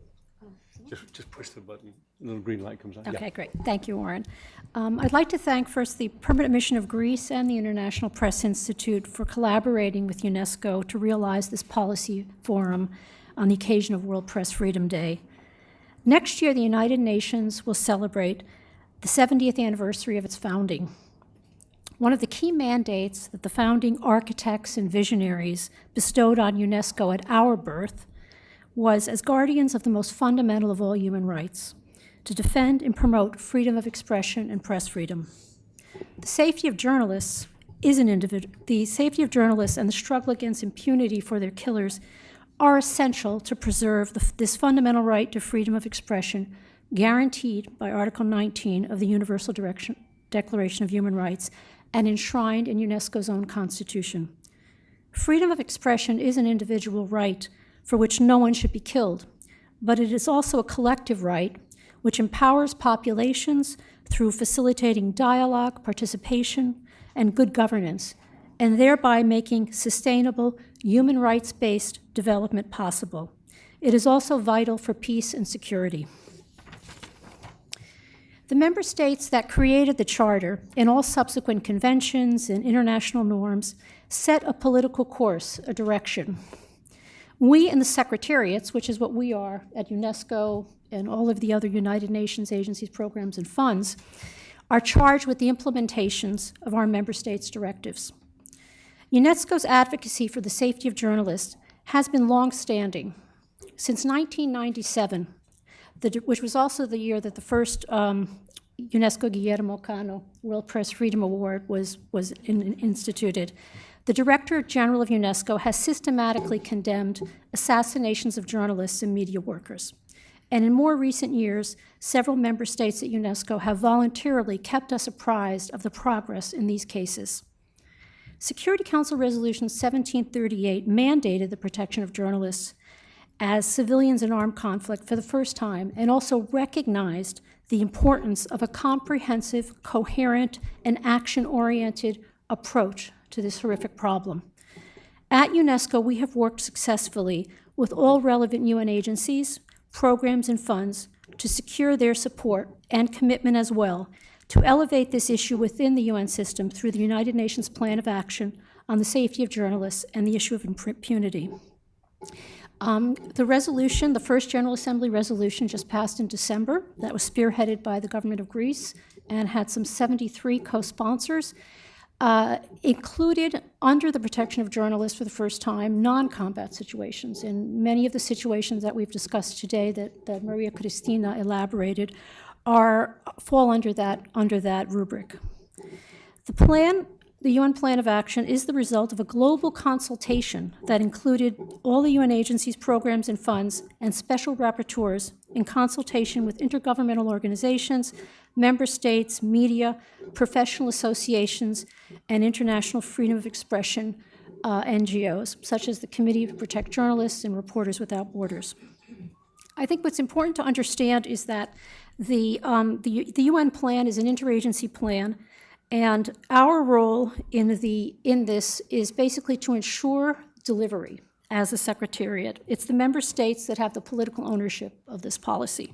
Speaker 1: Just push the button, the little green light comes on.
Speaker 6: Okay, great. Thank you, Warren. I'd like to thank first the Permanent Mission of Greece and the International Press Institute for collaborating with UNESCO to realize this policy forum on the occasion of World Press Freedom Day. Next year, the United Nations will celebrate the 70th anniversary of its founding. One of the key mandates that the founding architects and visionaries bestowed on UNESCO at our birth was, as guardians of the most fundamental of all human rights, to defend and promote freedom of expression and press freedom. The safety of journalists and the struggle against impunity for their killers are essential to preserve this fundamental right to freedom of expression guaranteed by Article 19 of the Universal Declaration of Human Rights and enshrined in UNESCO's own constitution. Freedom of expression is an individual right for which no one should be killed, but it is also a collective right which empowers populations through facilitating dialogue, participation, and good governance, and thereby making sustainable, human rights-based development possible. It is also vital for peace and security. The member states that created the Charter and all subsequent conventions and international norms set a political course, a direction. We in the secretariats, which is what we are at UNESCO and all of the other United Nations agencies, programs, and funds, are charged with the implementations of our member states' directives. UNESCO's advocacy for the safety of journalists has been long-standing. Since 1997, which was also the year that the first UNESCO Guillermo Cano World Press Freedom Award was instituted, the Director General of UNESCO has systematically condemned assassinations of journalists and media workers. And in more recent years, several member states at UNESCO have voluntarily kept us apprised of the progress in these cases. Security Council Resolution 1738 mandated the protection of journalists as civilians in armed conflict for the first time, and also recognized the importance of a comprehensive, coherent, and action-oriented approach to this horrific problem. At UNESCO, we have worked successfully with all relevant UN agencies, programs, and funds to secure their support and commitment as well to elevate this issue within the UN system through the United Nations Plan of Action on the Safety of Journalists and the issue of impunity. The resolution, the first General Assembly resolution, just passed in December. That was spearheaded by the government of Greece and had some 73 co-sponsors. Included under the protection of journalists for the first time non-combat situations. And many of the situations that we've discussed today that Maria Cristina elaborated fall under that rubric. The UN Plan of Action is the result of a global consultation that included all the UN agencies, programs, and funds, and special rapporteurs in consultation with intergovernmental organizations, member states, media, professional associations, and international freedom of expression NGOs, such as the Committee to Protect Journalists and Reporters Without Borders. I think what's important to understand is that the UN plan is an interagency plan, and our role in this is basically to ensure delivery as a secretariat. It's the member states that have the political ownership of this policy.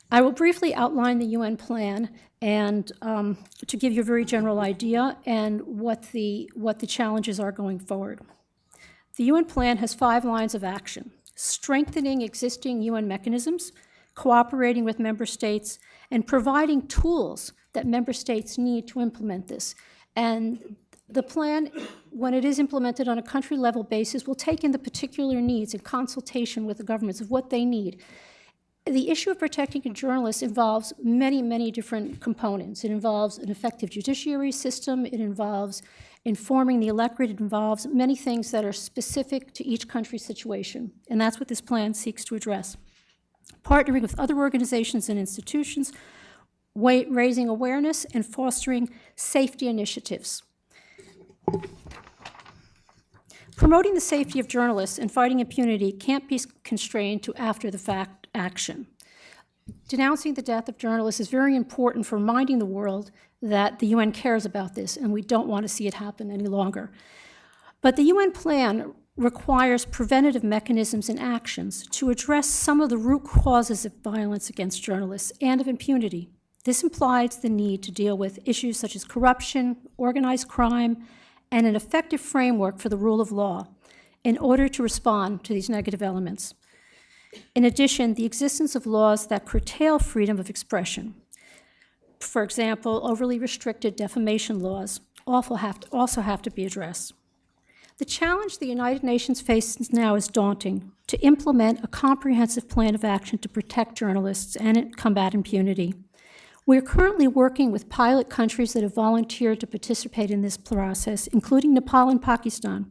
Speaker 6: I will briefly outline the UN plan and to give you a very general idea and what the challenges are going forward. The UN plan has 5 lines of action: strengthening existing UN mechanisms, cooperating with member states, and providing tools that member states need to implement this. And the plan, when it is implemented on a country-level basis, will take in the particular needs in consultation with the governments of what they need. The issue of protecting journalists involves many, many different components. It involves an effective judiciary system. It involves informing the electorate. It involves many things that are specific to each country's situation. And that's what this plan seeks to address. Partnering with other organizations and institutions, raising awareness, and fostering safety initiatives. Promoting the safety of journalists and fighting impunity can't be constrained to after-the-fact action. Denouncing the death of journalists is very important for reminding the world that the UN cares about this, and we don't want to see it happen any longer. But the UN plan requires preventative mechanisms and actions to address some of the root causes of violence against journalists and of impunity. This implies the need to deal with issues such as corruption, organized crime, and an effective framework for the rule of law in order to respond to these negative elements. In addition, the existence of laws that curtail freedom of expression, for example, overly restricted defamation laws, also have to be addressed. The challenge the United Nations faces now is daunting: to implement a comprehensive plan of action to protect journalists and combat impunity. We are currently working with pilot countries that have volunteered to participate in this process, including Nepal and Pakistan.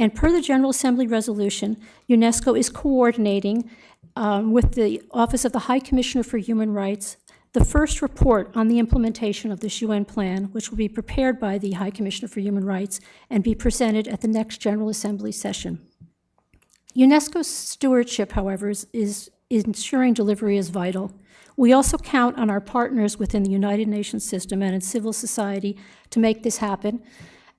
Speaker 6: And per the General Assembly resolution, UNESCO is coordinating with the Office of the High Commissioner for Human Rights the first report on the implementation of this UN plan, which will be prepared by the High Commissioner for Human Rights and be presented at the next General Assembly session. UNESCO's stewardship, however, is ensuring delivery is vital. We also count on our partners within the United Nations system and in civil society to make this happen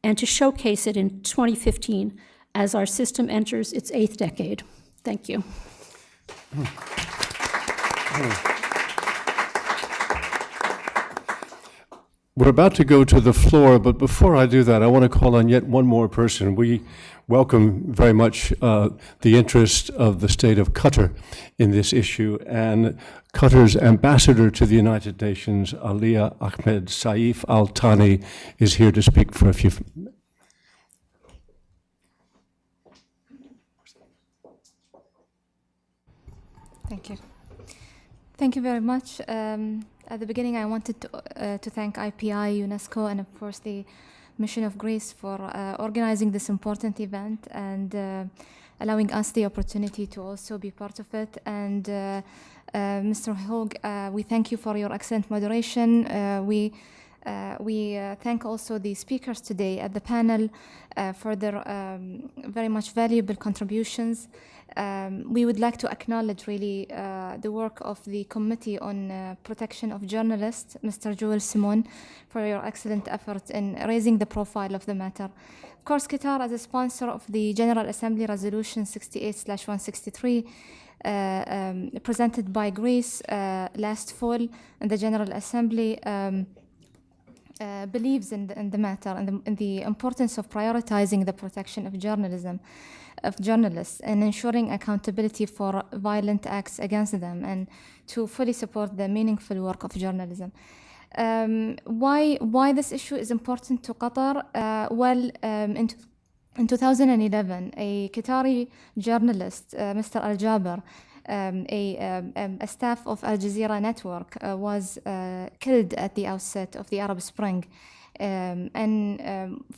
Speaker 6: and to showcase it in 2015 as our system enters its 8th decade. Thank you.
Speaker 1: We're about to go to the floor, but before I do that, I want to call on yet one more person. We welcome very much the interest of the state of Qatar in this issue, and Qatar's ambassador to the United Nations, Aliya Ahmed Saif Al Thani, is here to speak for a few.
Speaker 7: Thank you. Thank you very much. At the beginning, I wanted to thank IPI, UNESCO, and of course the Mission of Greece for organizing this important event and allowing us the opportunity to also be part of it. And Mr. Hoge, we thank you for your excellent moderation. We thank also the speakers today at the panel for their very much valuable contributions. We would like to acknowledge really the work of the Committee on Protection of Journalists, Mr. Joel Simon, for your excellent efforts in raising the profile of the matter. Of course, Qatar, as a sponsor of the General Assembly Resolution 68/163, presented by Greece last fall, and the General Assembly believes in the matter and in the importance of prioritizing the protection of journalists and ensuring accountability for violent acts against them, and to fully support the meaningful work of journalism. Why this issue is important to Qatar? In 2011, a Qatari journalist, Mr. Al Jaber, a staff of Al Jazeera network, was killed at the outset of the Arab Spring.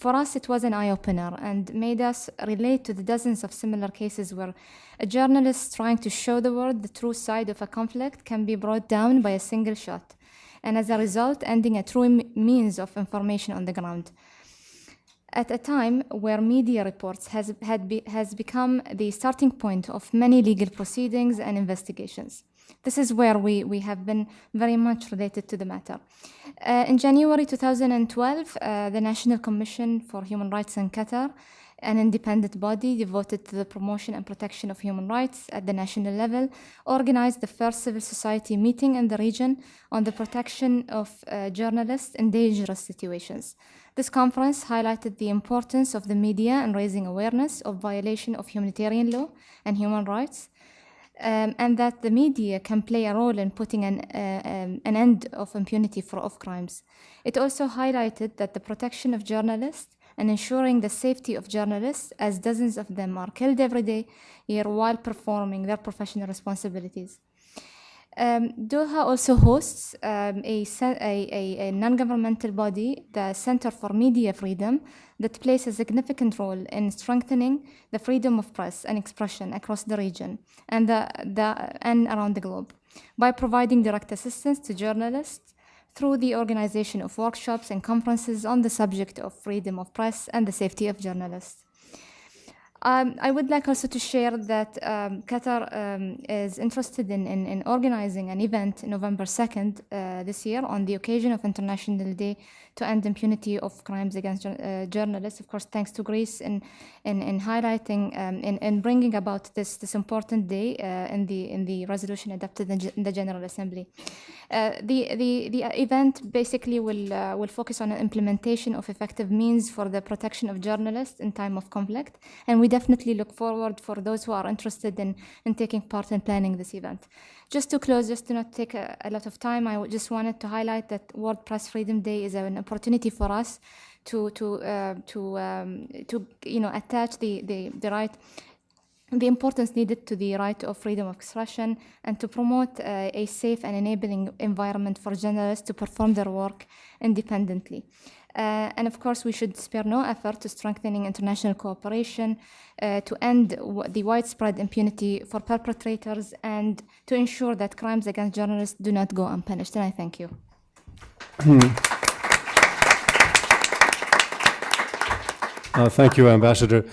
Speaker 7: For us, it was an eye-opener and made us relate to the dozens of similar cases where a journalist trying to show the world the true side of a conflict can be brought down by a single shot, and as a result, ending a true means of information on the ground. At a time where media reports has become the starting point of many legal proceedings and investigations. This is where we have been very much related to the matter. In January 2012, the National Commission for Human Rights in Qatar, an independent body devoted to the promotion and protection of human rights at the national level, organized the first civil society meeting in the region on the protection of journalists in dangerous situations. This conference highlighted the importance of the media in raising awareness of violation of humanitarian law and human rights, and that the media can play a role in putting an end of impunity of crimes. It also highlighted that the protection of journalists and ensuring the safety of journalists, as dozens of them are killed every year while performing their professional responsibilities. Doha also hosts a non-governmental body, the Center for Media Freedom, that plays a significant role in strengthening the freedom of press and expression across the region and around the globe by providing direct assistance to journalists through the organization of workshops and conferences on the subject of freedom of press and the safety of journalists. I would like also to share that Qatar is interested in organizing an event November 2nd this year on the occasion of International Day to End Impunity of Crimes Against Journalists. Of course, thanks to Greece in highlighting and bringing about this important day in the resolution adopted in the General Assembly. The event basically will focus on implementation of effective means for the protection of journalists in time of conflict, and we definitely look forward for those who are interested in taking part in planning this event. Just to close, just to not take a lot of time, I just wanted to highlight that World Press Freedom Day is an opportunity for us to attach the importance needed to the right of freedom of expression and to promote a safe and enabling environment for journalists to perform their work independently. And of course, we should spare no effort to strengthening international cooperation to end the widespread impunity for perpetrators and to ensure that crimes against journalists do not go unpunished. And I thank you.
Speaker 1: Thank you, Ambassador.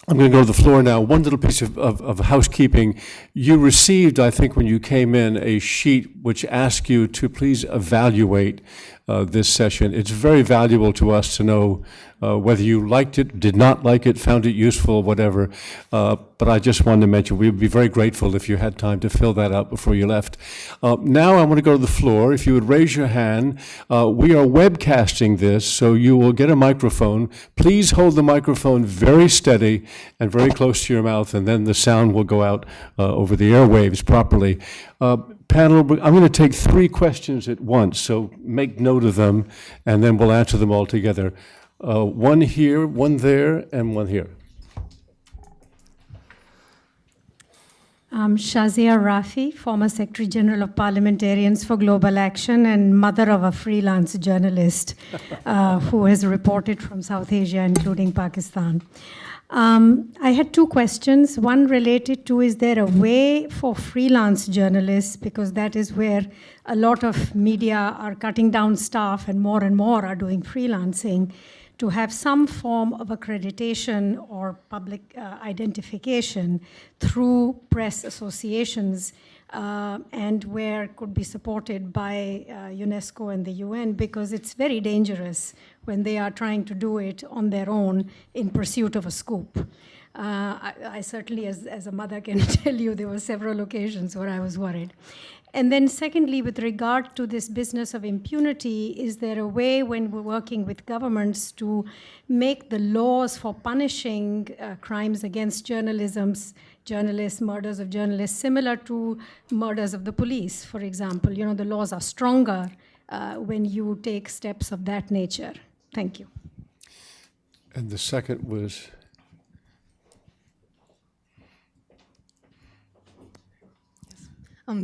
Speaker 1: I'm going to go to the floor now. One little piece of housekeeping. You received, I think, when you came in, a sheet which asks you to please evaluate this session. It's very valuable to us to know whether you liked it, did not like it, found it useful, whatever. But I just wanted to mention, we would be very grateful if you had time to fill that out before you left. Now I want to go to the floor. If you would raise your hand. We are webcasting this, so you will get a microphone. Please hold the microphone very steady and very close to your mouth, and then the sound will go out over the airwaves properly. Panel, I'm going to take 3 questions at once, so make note of them, and then we'll answer them all together. One here, one there, and one here.
Speaker 8: Shazia Rafi, former Secretary General of Parliamentarians for Global Action and mother of a freelance journalist who has reported from South Asia, including Pakistan. I had 2 questions. One related to, is there a way for freelance journalists, because that is where a lot of media are cutting down staff and more are doing freelancing, to have some form of accreditation or public identification through press associations, and where it could be supported by UNESCO and the UN, because it's very dangerous when they are trying to do it on their own in pursuit of a scoop. I certainly, as a mother, can tell you there were several occasions where I was worried. And then secondly, with regard to this business of impunity, is there a way when we're working with governments to make the laws for punishing crimes against journalists, murders of journalists, similar to murders of the police, for example? You know, the laws are stronger when you take steps of that nature. Thank you.
Speaker 1: And the second was?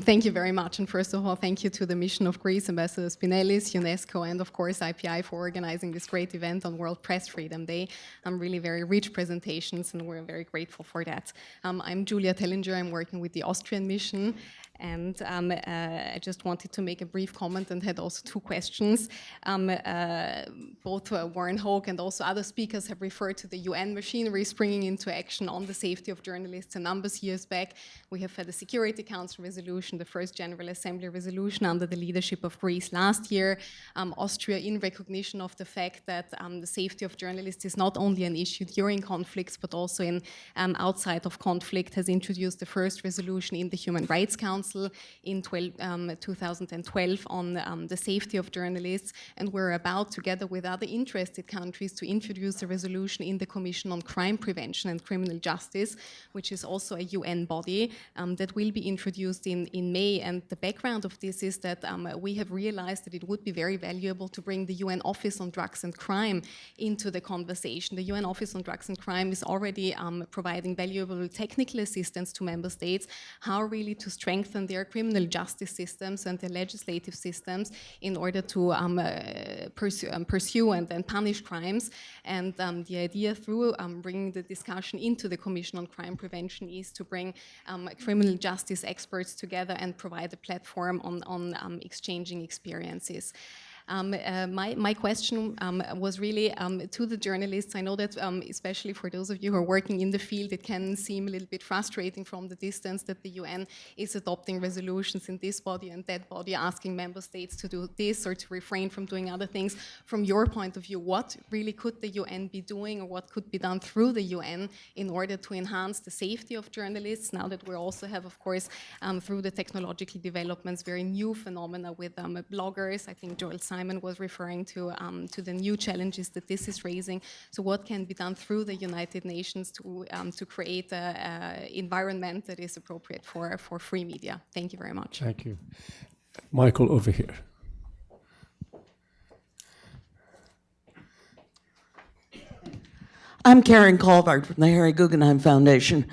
Speaker 9: Thank you very much. And first of all, thank you to the mission of Greece, Ambassador Spinelis, UNESCO, and of course IPI for organizing this great event on World Press Freedom Day. Really very rich presentations, and we're very grateful for that. I'm Julia Tellinger. I'm working with the Austrian mission. And I just wanted to make a brief comment and had also 2 questions. Both Warren Hoge and also other speakers have referred to the UN machinery springing into action on the safety of journalists. A number of years back, we have had a Security Council resolution, the first General Assembly resolution under the leadership of Greece last year. Austria, in recognition of the fact that the safety of journalists is not only an issue during conflicts, but also in outside of conflict, has introduced the first resolution in the Human Rights Council in 2012 on the safety of journalists, and we're about, together with other interested countries, to introduce a resolution in the Commission on Crime Prevention and Criminal Justice, which is also a UN body that will be introduced in May. And the background of this is that we have realized that it would be very valuable to bring the UN Office on Drugs and Crime into the conversation. The UN Office on Drugs and Crime is already providing valuable technical assistance to member states, how really to strengthen their criminal justice systems and their legislative systems in order to pursue and punish crimes. And the idea through bringing the discussion into the Commission on Crime Prevention is to bring criminal justice experts together and provide a platform on exchanging experiences. My question was really to the journalists. I know that especially for those of you who are working in the field, it can seem a little bit frustrating from the distance that the UN is adopting resolutions in this body and that body, asking member states to do this or to refrain from doing other things. From your point of view, what really could the UN be doing, or what could be done through the UN in order to enhance the safety of journalists, now that we also have, of course, through the technological developments, very new phenomena with bloggers. I think Joel Simon was referring to the new challenges that this is raising. So what can be done through the United Nations to create an environment that is appropriate for free media? Thank you very much.
Speaker 1: Thank you. Michael, over here.
Speaker 10: I'm Karen Colvard from the Harry Guggenheim Foundation.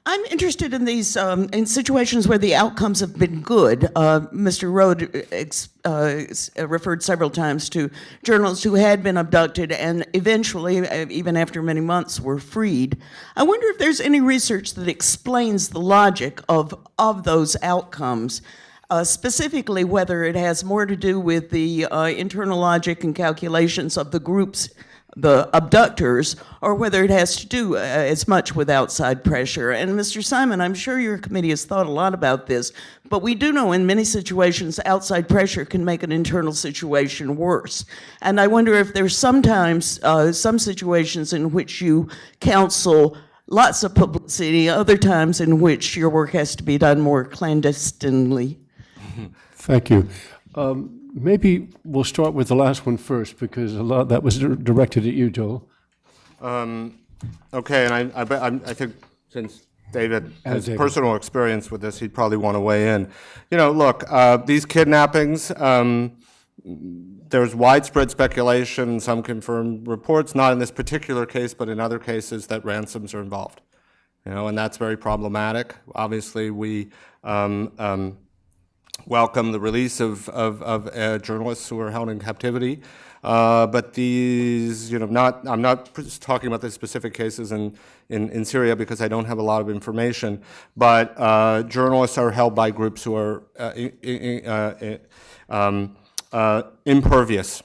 Speaker 10: I'm interested in these in situations where the outcomes have been good. Mr. Rode referred several times to journalists who had been abducted and eventually, even after many months, were freed. I wonder if there's any research that explains the logic of those outcomes, specifically whether it has more to do with the internal logic and calculations of the groups the abductors, or whether it has to do as much with outside pressure. And Mr. Simon, I'm sure your committee has thought a lot about this, but we do know in many situations outside pressure can make an internal situation worse. And I wonder if there's sometimes some situations in which you counsel lots of publicity, other times in which your work has to be done more clandestinely.
Speaker 1: Thank you. Maybe we'll start with the last one first, because a lot that was directed at you, Joel.
Speaker 3: Okay, and I think since David has
Speaker 1: David.
Speaker 3: personal experience with this, he'd probably want to weigh in. You know, look, these kidnappings, there's widespread speculation, some confirmed reports, not in this particular case, but in other cases, that ransoms are involved. You know, and that's very problematic. Obviously, we welcome the release of journalists who are held in captivity. But these, you know, I'm not just talking about the specific cases in Syria because I don't have a lot of information, but journalists are held by groups who are impervious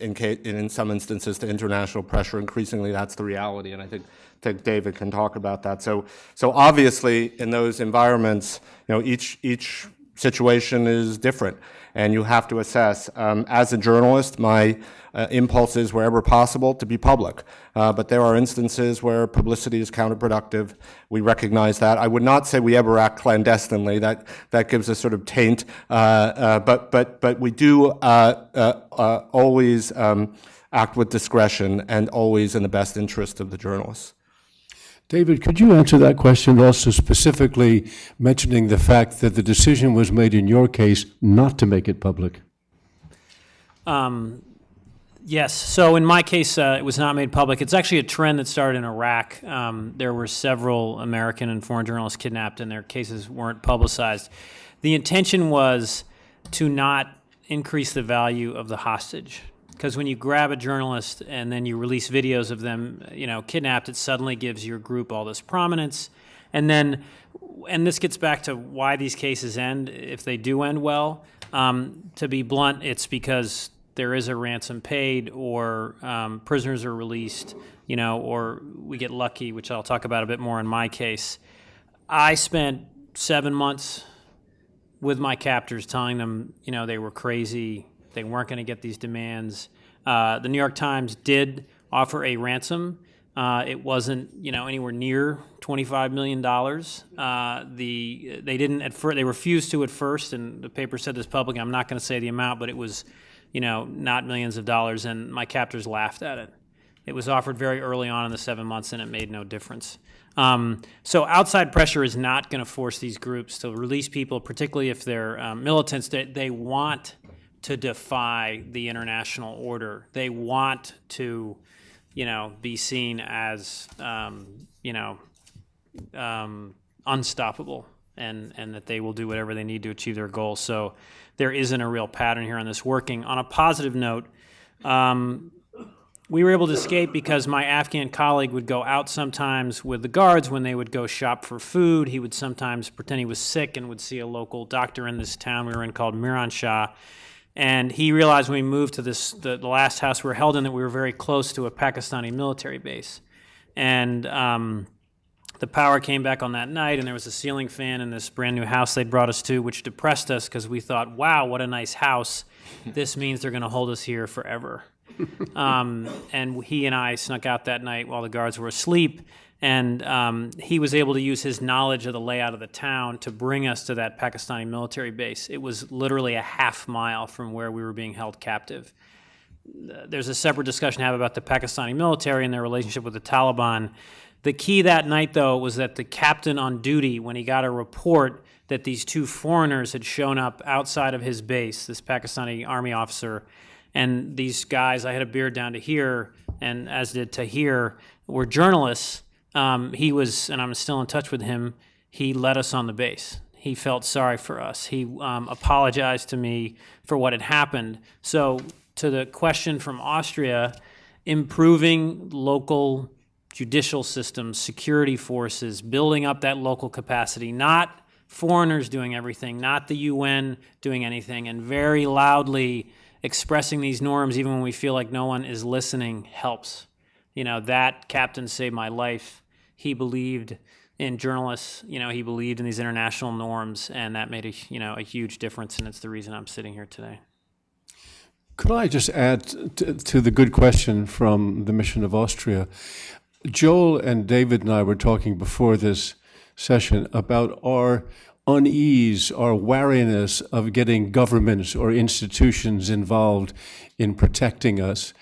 Speaker 3: in some instances to international pressure. Increasingly, that's the reality, and I think David can talk about that. So obviously, in those environments, you know, each situation is different, and you have to assess. As a journalist, my impulse is, wherever possible, to be public. But there are instances where publicity is counterproductive. We recognize that. I would not say we ever act clandestinely. That gives a sort of taint. But we do always act with discretion and always in the best interest of the journalists.
Speaker 1: David, could you answer that question, also specifically mentioning the fact that the decision was made in your case not to make it public?
Speaker 4: Yes. So in my case, it was not made public. It's actually a trend that started in Iraq. There were several American and foreign journalists kidnapped, and their cases weren't publicized. The intention was to not increase the value of the hostage. Because when you grab a journalist and then you release videos of them, you know, kidnapped, it suddenly gives your group all this prominence. And this gets back to why these cases end, if they do end well. To be blunt, it's because there is a ransom paid, or prisoners are released, you know, or we get lucky, which I'll talk about a bit more in my case. I spent 7 months with my captors telling them, you know, they were crazy. They weren't going to get these demands. The New York Times did offer a ransom. It wasn't, you know, anywhere near $25 million. They didn't at first. They refused to at first, and the paper said this publicly. I'm not going to say the amount, but it was, you know, not millions of dollars. And my captors laughed at it. It was offered very early on in the 7 months, and it made no difference. So outside pressure is not going to force these groups to release people, particularly if they're militants. They want to defy the international order. They want to, you know, be seen as, unstoppable, and that they will do whatever they need to achieve their goals. So there isn't a real pattern here on this working. On a positive note, we were able to escape because my Afghan colleague would go out sometimes with the guards when they would go shop for food. He would sometimes pretend he was sick and would see a local doctor in this town we were in called Miran Shah. And he realized when we moved to the last house we were held in, that we were very close to a Pakistani military base. And the power came back on that night, and there was a ceiling fan in this brand new house they brought us to, which depressed us because we thought, wow, what a nice house. This means they're going to hold us here forever. And he and I snuck out that night while the guards were asleep. And he was able to use his knowledge of the layout of the town to bring us to that Pakistani military base. It was literally a half mile from where we were being held captive. There's a separate discussion to have about the Pakistani military and their relationship with the Taliban. The key that night, though, was that the captain on duty, when he got a report that these two foreigners had shown up outside of his base, this Pakistani army officer, and these guys, I had a beard down to here, and as did Tahir, were journalists. He was, and I'm still in touch with him, he let us on the base. He felt sorry for us. He apologized to me for what had happened. So to the question from Austria, improving local judicial systems, security forces, building up that local capacity, not foreigners doing everything, not the UN doing anything, and very loudly expressing these norms, even when we feel like no one is listening, helps. That captain saved my life. He believed in journalists, he believed in these international norms, and that made a huge difference, and it's the reason I'm sitting here today.
Speaker 1: Could I just add to the good question from the Mission of Austria? Joel and David and I were talking before this session about our unease, our wariness of getting governments or institutions involved in protecting us.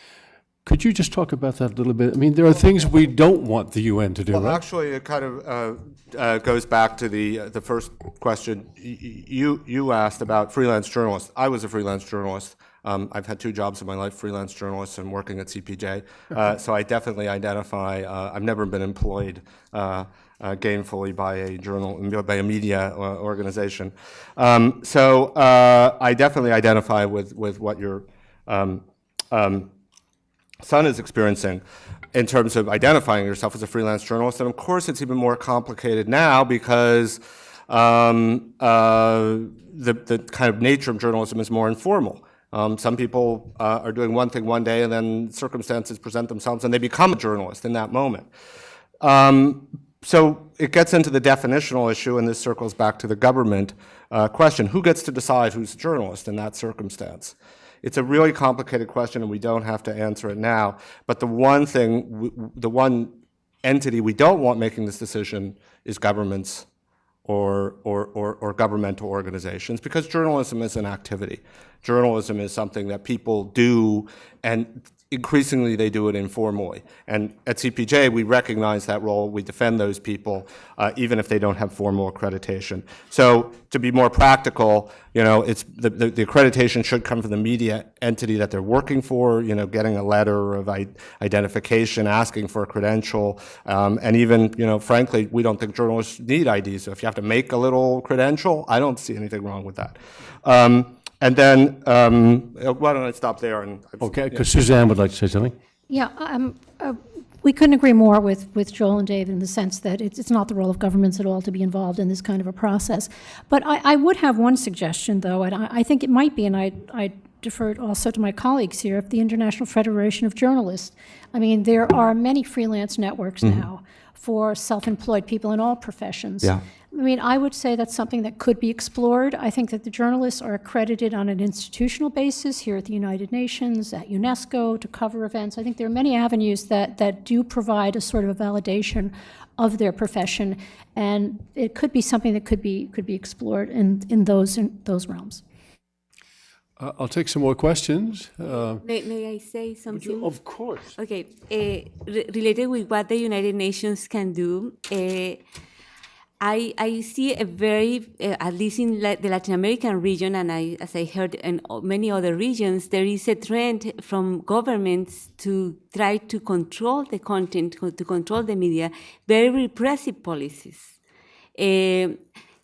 Speaker 1: Could you just talk about that a little bit? I mean, there are things we don't want the UN to do,
Speaker 3: Well,
Speaker 1: right?
Speaker 3: actually, it kind of goes back to the first question you asked about freelance journalists. I was a freelance journalist. I've had 2 jobs in my life, freelance journalist and working at CPJ. So I definitely identify. I've never been employed gainfully by a media organization. So I definitely identify with what your son is experiencing in terms of identifying yourself as a freelance journalist. And of course, it's even more complicated now because the kind of nature of journalism is more informal. Some people are doing one thing one day and then circumstances present themselves and they become a journalist in that moment. So it gets into the definitional issue, and this circles back to the government question. Who gets to decide who's a journalist in that circumstance? It's a really complicated question, and we don't have to answer it now. But the one entity we don't want making this decision is governments or governmental organizations, because journalism is an activity. Journalism is something that people do, and increasingly they do it informally. And at CPJ, we recognize that role. We defend those people, even if they don't have formal accreditation. So to be more practical, it's the accreditation should come from the media entity that they're working for, getting a letter of identification, asking for a credential, and even, frankly, we don't think journalists need IDs. So if you have to make a little credential, I don't see anything wrong with that. And then, why don't I stop there?
Speaker 1: Okay, because Suzanne would like to say something.
Speaker 6: Yeah, we couldn't agree more with Joel and David in the sense that it's not the role of governments at all to be involved in this kind of a process. But I would have one suggestion, though, and I think it might be, and I defer also to my colleagues here, of the International Federation of Journalists. I mean, there are many freelance networks now for self-employed people in all professions.
Speaker 3: Yeah.
Speaker 6: I mean, I would say that's something that could be explored. I think that the journalists are accredited on an institutional basis here at the United Nations, at UNESCO, to cover events. I think there are many avenues that do provide a sort of a validation of their profession, and it could be something that could be explored in those realms.
Speaker 1: I'll take some more questions.
Speaker 5: May I say something?
Speaker 1: Of course.
Speaker 5: Okay, related with what the United Nations can do, I see a very, at least in the Latin American region, and as I heard in many other regions, there is a trend from governments to try to control the content, to control the media, very repressive policies.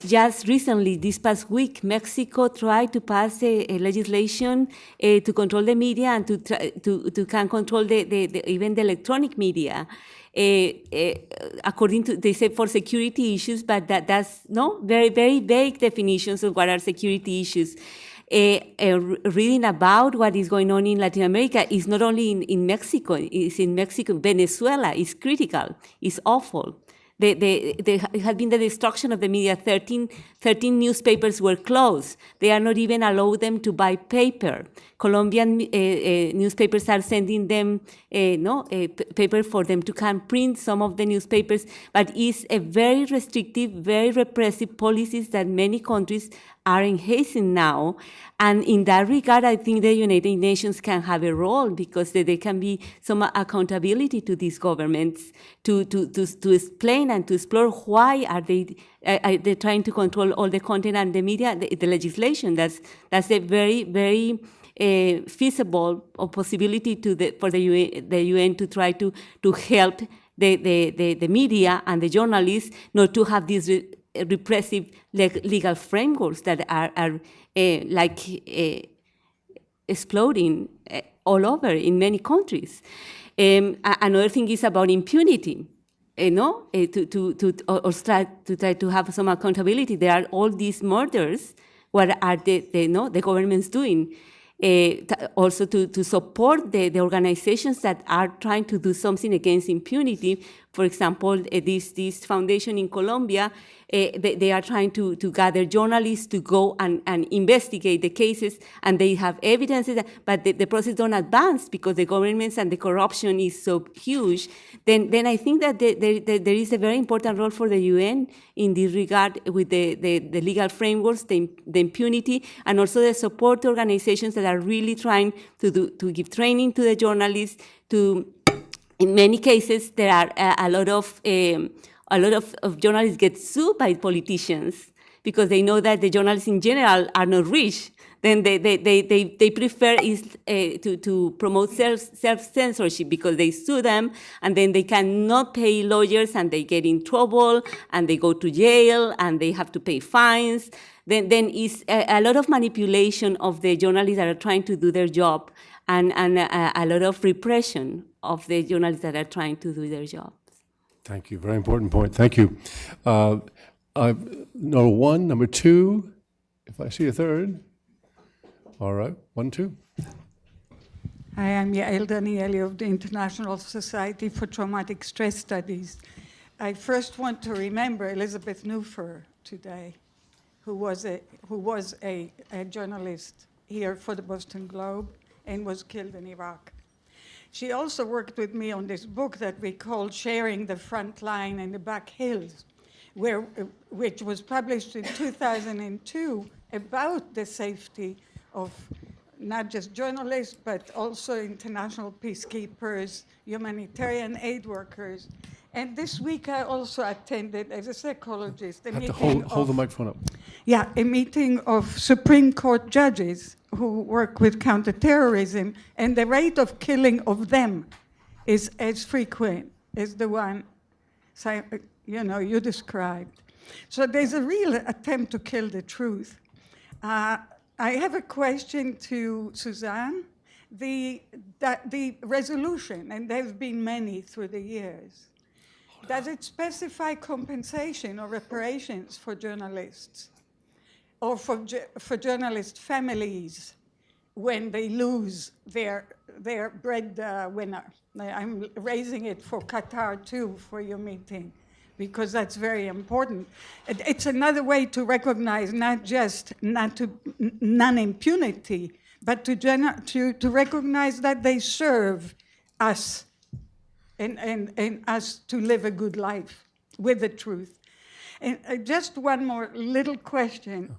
Speaker 5: Just recently, this past week, Mexico tried to pass a legislation to control the media and to can control even the electronic media. According to, they say for security issues, but that's very, very vague definitions of what are security issues. Reading about what is going on in Latin America is not only in Mexico, it's in Mexico, Venezuela is critical, it's awful. There had been the destruction of the media. 13 newspapers were closed. They are not even allowed them to buy paper. Colombian newspapers are sending them paper for them to can print some of the newspapers, but it's a very restrictive, very repressive policies that many countries are engaging now. And in that regard, I think the United Nations can have a role, because there can be some accountability to these governments to explain and to explore why are they trying to control all the content and the media, the legislation. That's a very, very feasible possibility for the UN to try to help the media and the journalists not to have these repressive legal frameworks that are exploding all over in many countries. Another thing is about impunity. To try to have some accountability. There are all these murders. What are the governments doing? also to support the organizations that are trying to do something against impunity. For example, this foundation in Colombia, they are trying to gather journalists to go and investigate the cases, and they have evidences, but the process don't advance because the governments and the corruption is so huge. Then I think that there is a very important role for the UN in this regard with the legal frameworks, the impunity, and also the support organizations that are really trying to give training to the journalists. In many cases, there are a lot of journalists get sued by politicians because they know that the journalists in general are not rich. Then they prefer to promote self-censorship because they sue them, and then they cannot pay lawyers, and they get in trouble, and they go to jail, and they have to pay fines. Then is a lot of manipulation of the journalists that are trying to do their job, and a lot of repression of the journalists that are trying to do their jobs.
Speaker 1: Thank you. Very important point. Thank you. Number one, number two, if I see a third. All right, 1, 2.
Speaker 11: Hi, I'm Yael Danieli of the International Society for Traumatic Stress Studies. I first want to remember Elizabeth Newfer today, who was a journalist here for the Boston Globe and was killed in Iraq. She also worked with me on this book that we called Sharing the Front Line in the Back Hills, which was published in 2002 about the safety of not just journalists, but also international peacekeepers, humanitarian aid workers. And this week I also attended, as a psychologist, a meeting
Speaker 1: hold the microphone up.
Speaker 11: Yeah, a meeting of Supreme Court judges who work with counterterrorism, and the rate of killing of them is as frequent as the one you described. So there's a real attempt to kill the truth. I have a question to Suzanne. The resolution, and there have been many through the years, does it specify compensation or reparations for journalists or for journalist families when they lose their breadwinner? I'm raising it for Qatar too, for your meeting, because that's very important. It's another way to recognize not just non-impunity, but to recognize that they serve us and us to live a good life with the truth. And just one more little question.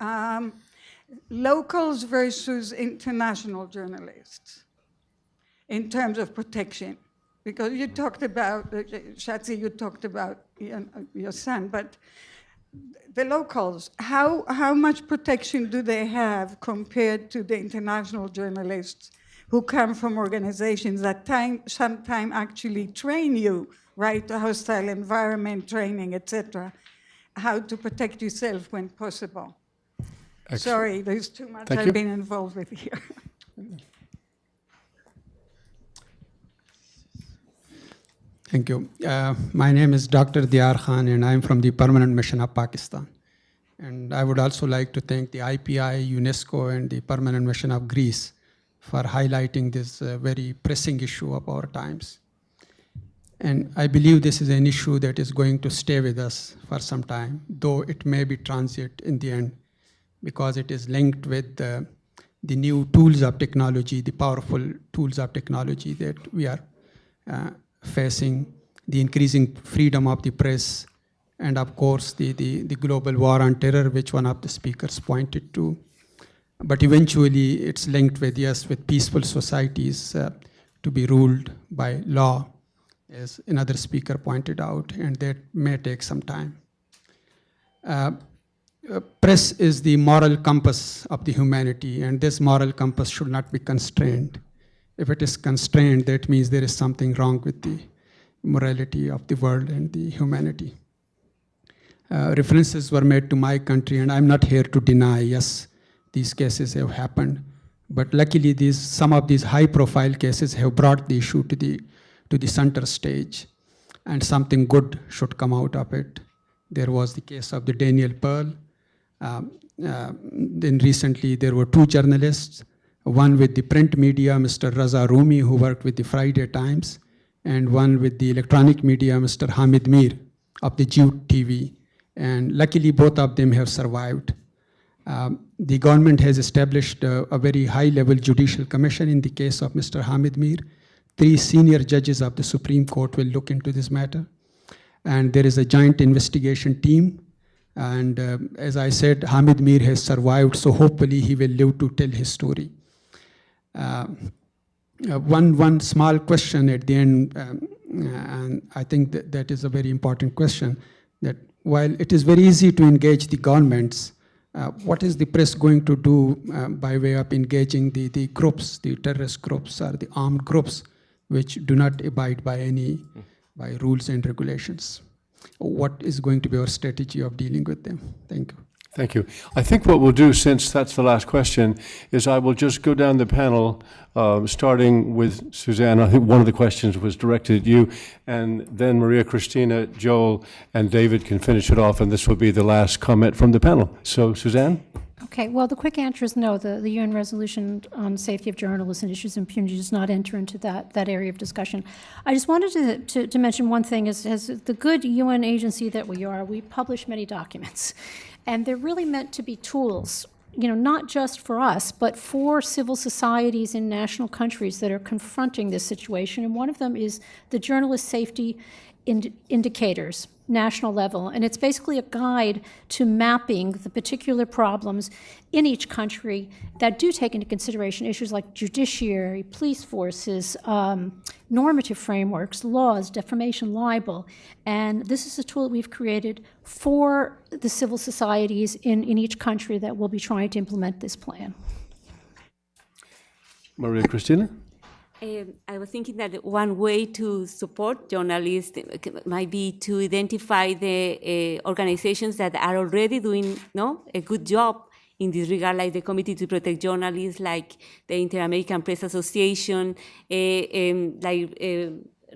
Speaker 11: Locals versus international journalists in terms of protection. Because you talked about, Shazia, you talked about your son, but the locals, how much protection do they have compared to the international journalists who come from organizations that sometimes actually train you, right? Hostile environment training, etc. How to protect yourself when possible. Excellent. Sorry, there's too much I've been involved with here.
Speaker 12: Thank you. My name is Dr. Diyar Khan, and I'm from the Permanent Mission of Pakistan. And I would also like to thank the IPI, UNESCO, and the Permanent Mission of Greece for highlighting this very pressing issue of our times. And I believe this is an issue that is going to stay with us for some time, though it may be transient in the end, because it is linked with the new tools of technology, the powerful tools of technology that we are facing, the increasing freedom of the press, and of course the global war on terror, which one of the speakers pointed to. But eventually it's linked with, yes, with peaceful societies to be ruled by law, as another speaker pointed out, and that may take some time. Press is the moral compass of the humanity, and this moral compass should not be constrained. If it is constrained, that means there is something wrong with the morality of the world and the humanity. References were made to my country, and I'm not here to deny, yes, these cases have happened, but luckily some of these high-profile cases have brought the issue to the center stage, and something good should come out of it. There was the case of the Daniel Pearl. Then recently there were 2 journalists. one with the print media, Mr. Raza Rumi, who worked with the Friday Times, and one with the electronic media, Mr. Hamid Mir of the Jute TV. And luckily, both of them have survived. The government has established a very high-level judicial commission in the case of Mr. Hamid Mir. 3 senior judges of the Supreme Court will look into this matter. And there is a joint investigation team. And as I said, Hamid Mir has survived, so hopefully he will live to tell his story. One small question at the end, and I think that is a very important question, that while it is very easy to engage the governments, what is the press going to do by way of engaging the groups, the terrorist groups or the armed groups, which do not abide by by rules and regulations? What is going to be our strategy of dealing with them? Thank you.
Speaker 1: Thank you. I think what we'll do, since that's the last question, is I will just go down the panel, starting with Suzanne. I think one of the questions was directed at you, and then Maria Cristina, Joel, and David can finish it off, and this will be the last comment from the panel. So, Suzanne?
Speaker 6: Okay, well, the quick answer is no. The UN resolution on safety of journalists and issues of impunity does not enter into that area of discussion. I just wanted to mention one thing. As the good UN agency that we are, we publish many documents. And they're really meant to be tools, not just for us, but for civil societies in national countries that are confronting this situation. And one of them is the journalist safety indicators, national level. And it's basically a guide to mapping the particular problems in each country that do take into consideration issues like judiciary, police forces, normative frameworks, laws, defamation, libel. And this is a tool that we've created for the civil societies in each country that will be trying to implement this plan.
Speaker 1: Maria Cristina?
Speaker 5: I was thinking that one way to support journalists might be to identify the organizations that are already doing a good job in this regard, like the Committee to Protect Journalists, like the Inter-American Press Association,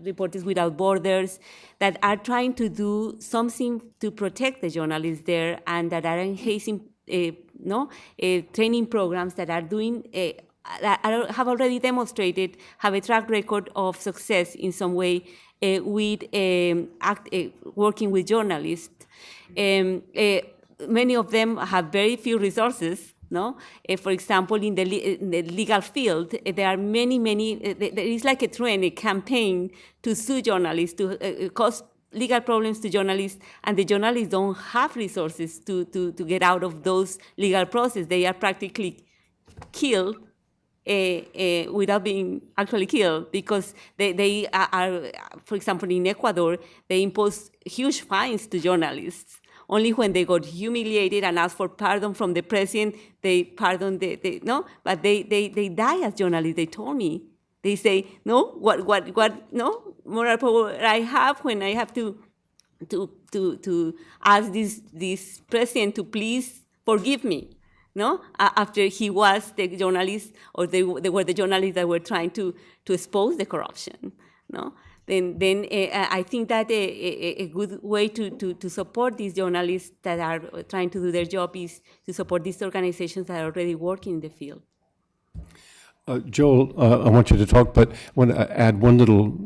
Speaker 5: Reporters Without Borders, that are trying to do something to protect the journalists there, and that are enhancing training programs that are doing have already demonstrated, have a track record of success in some way with working with journalists. Many of them have very few resources. For example, in the legal field, there are many. There is like a trend, a campaign to sue journalists, to cause legal problems to journalists, and the journalists don't have resources to get out of those legal processes. They are practically killed without being actually killed, because they are, for example, in Ecuador, they impose huge fines to journalists. Only when they got humiliated and asked for pardon from the president, they pardon but they die as journalists. They told me, they say, what moral power I have when I have to ask this president to please forgive me. After he was the journalist, or they were the journalists that were trying to expose the corruption. Then I think that a good way to support these journalists that are trying to do their job is to support these organizations that are already working in the field.
Speaker 1: Joel, I want you to talk, but I want to add one little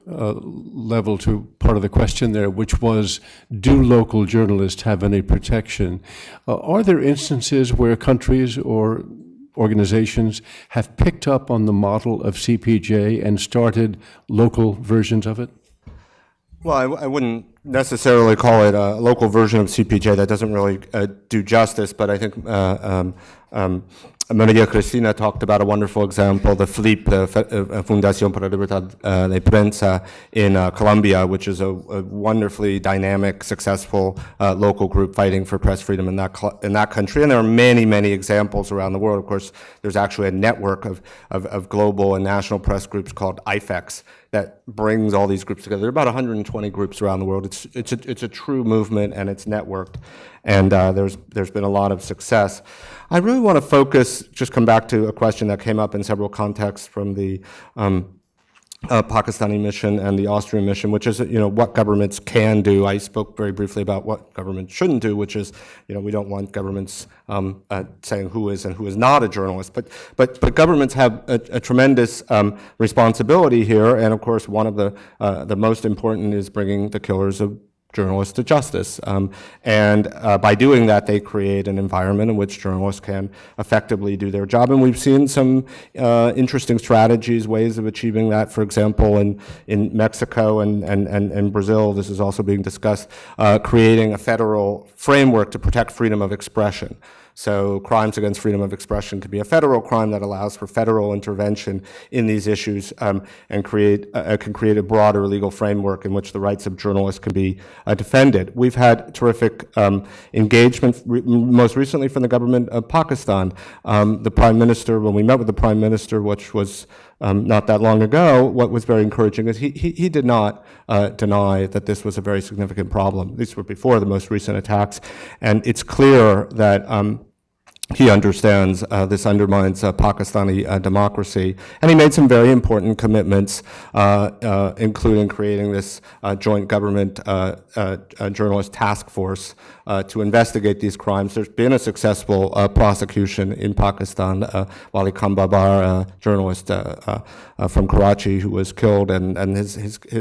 Speaker 1: level to part of the question there, which was, do local journalists have any protection? Are there instances where countries or organizations have picked up on the model of CPJ and started local versions of it?
Speaker 3: Well, I wouldn't necessarily call it a local version of CPJ. That doesn't really do justice, but I think Maria Cristina talked about a wonderful example, the FLIP, the Fundación para la Libertad de Prensa in Colombia, which is a wonderfully dynamic, successful local group fighting for press freedom in that country. And there are many, many examples around the world. Of course, there's actually a network of global and national press groups called IFEX that brings all these groups together. There are about 120 groups around the world. It's a true movement, and it's networked, and there's been a lot of success. I really want to focus, just come back to a question that came up in several contexts from the Pakistani mission and the Austrian mission, which is, what governments can do. I spoke very briefly about what governments shouldn't do, which is, we don't want governments saying who is and who is not a journalist. But governments have a tremendous responsibility here, and of course, one of the most important is bringing the killers of journalists to justice. And by doing that, they create an environment in which journalists can effectively do their job. And we've seen some interesting strategies, ways of achieving that. For example, in Mexico and Brazil, this is also being discussed, creating a federal framework to protect freedom of expression. So crimes against freedom of expression could be a federal crime that allows for federal intervention in these issues and can create a broader legal framework in which the rights of journalists can be defended. We've had terrific engagement, most recently from the government of Pakistan. The Prime Minister, when we met with the Prime Minister, which was not that long ago, what was very encouraging is he did not deny that this was a very significant problem. These were before the most recent attacks, and it's clear that he understands this undermines Pakistani democracy, and he made some very important commitments, including creating this joint government journalist task force to investigate these crimes. There's been a successful prosecution in Pakistan. Wali Khan Babar, a journalist from Karachi who was killed, and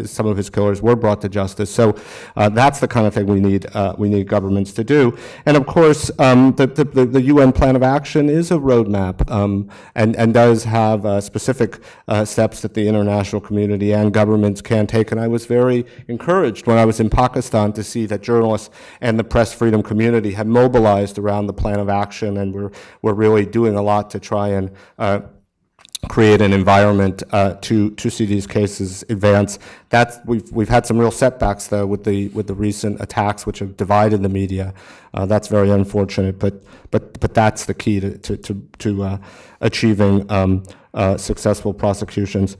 Speaker 3: some of his killers were brought to justice. So that's the kind of thing we need governments to do. And of course, the UN Plan of Action is a roadmap and does have specific steps that the international community and governments can take. And I was very encouraged when I was in Pakistan to see that journalists and the press freedom community had mobilized around the Plan of Action, and we're really doing a lot to try and create an environment to see these cases advance. We've had some real setbacks though with the recent attacks, which have divided the media. That's very unfortunate, but that's the key to achieving successful prosecutions.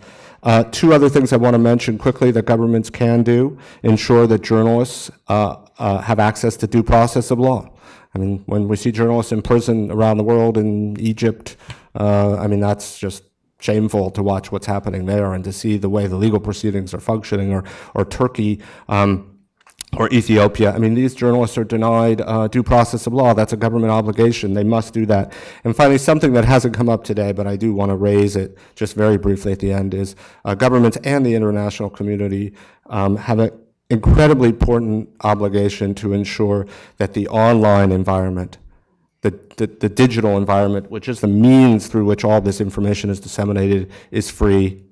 Speaker 3: Two other things I want to mention quickly that governments can do: ensure that journalists have access to due process of law. I mean, when we see journalists in prison around the world, in Egypt, that's just shameful to watch what's happening there, and to see the way the legal proceedings are functioning, or Turkey, or Ethiopia. These journalists are denied due process of law. That's a government obligation. They must do that. And finally, something that hasn't come up today, but I do want to raise it just very briefly at the end, is governments and the international community have an incredibly important obligation to ensure that the online environment, the digital environment, which is the means through which all this information is disseminated, is free,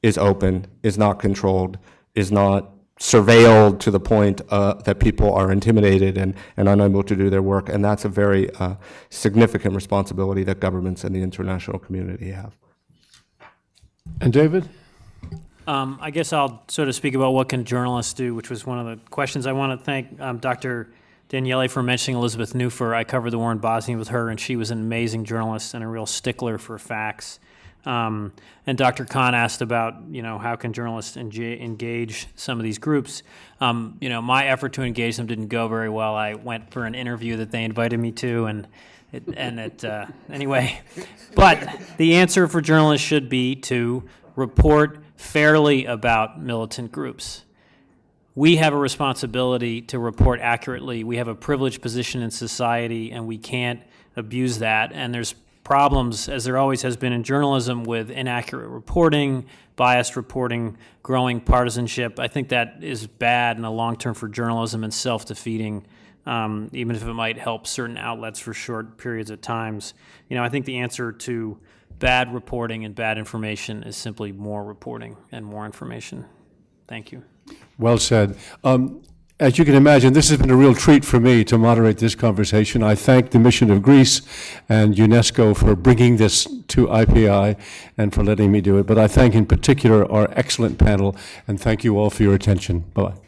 Speaker 3: is open, is not controlled, is not surveilled to the point that people are intimidated and unable to do their work. And that's a very significant responsibility that governments and the international community have.
Speaker 1: And David?
Speaker 4: I guess I'll sort of speak about what can journalists do, which was one of the questions. I want to thank Dr. Daniele for mentioning Elizabeth Neufer. I covered the war in Bosnia with her, and she was an amazing journalist and a real stickler for facts. And Dr. Khan asked about, how can journalists engage some of these groups? My effort to engage them didn't go very well. I went for an interview that they invited me to, anyway. But the answer for journalists should be to report fairly about militant groups. We have a responsibility to report accurately. We have a privileged position in society, and we can't abuse that. And there's problems, as there always has been in journalism, with inaccurate reporting, biased reporting, growing partisanship. I think that is bad in the long term for journalism and self-defeating, even if it might help certain outlets for short periods of times. I think the answer to bad reporting and bad information is simply more reporting and more information. Thank you.
Speaker 1: Well said. As you can imagine, this has been a real treat for me to moderate this conversation. I thank the Mission of Greece and UNESCO for bringing this to IPI and for letting me do it. But I thank in particular our excellent panel, and thank you all for your attention. Bye-bye.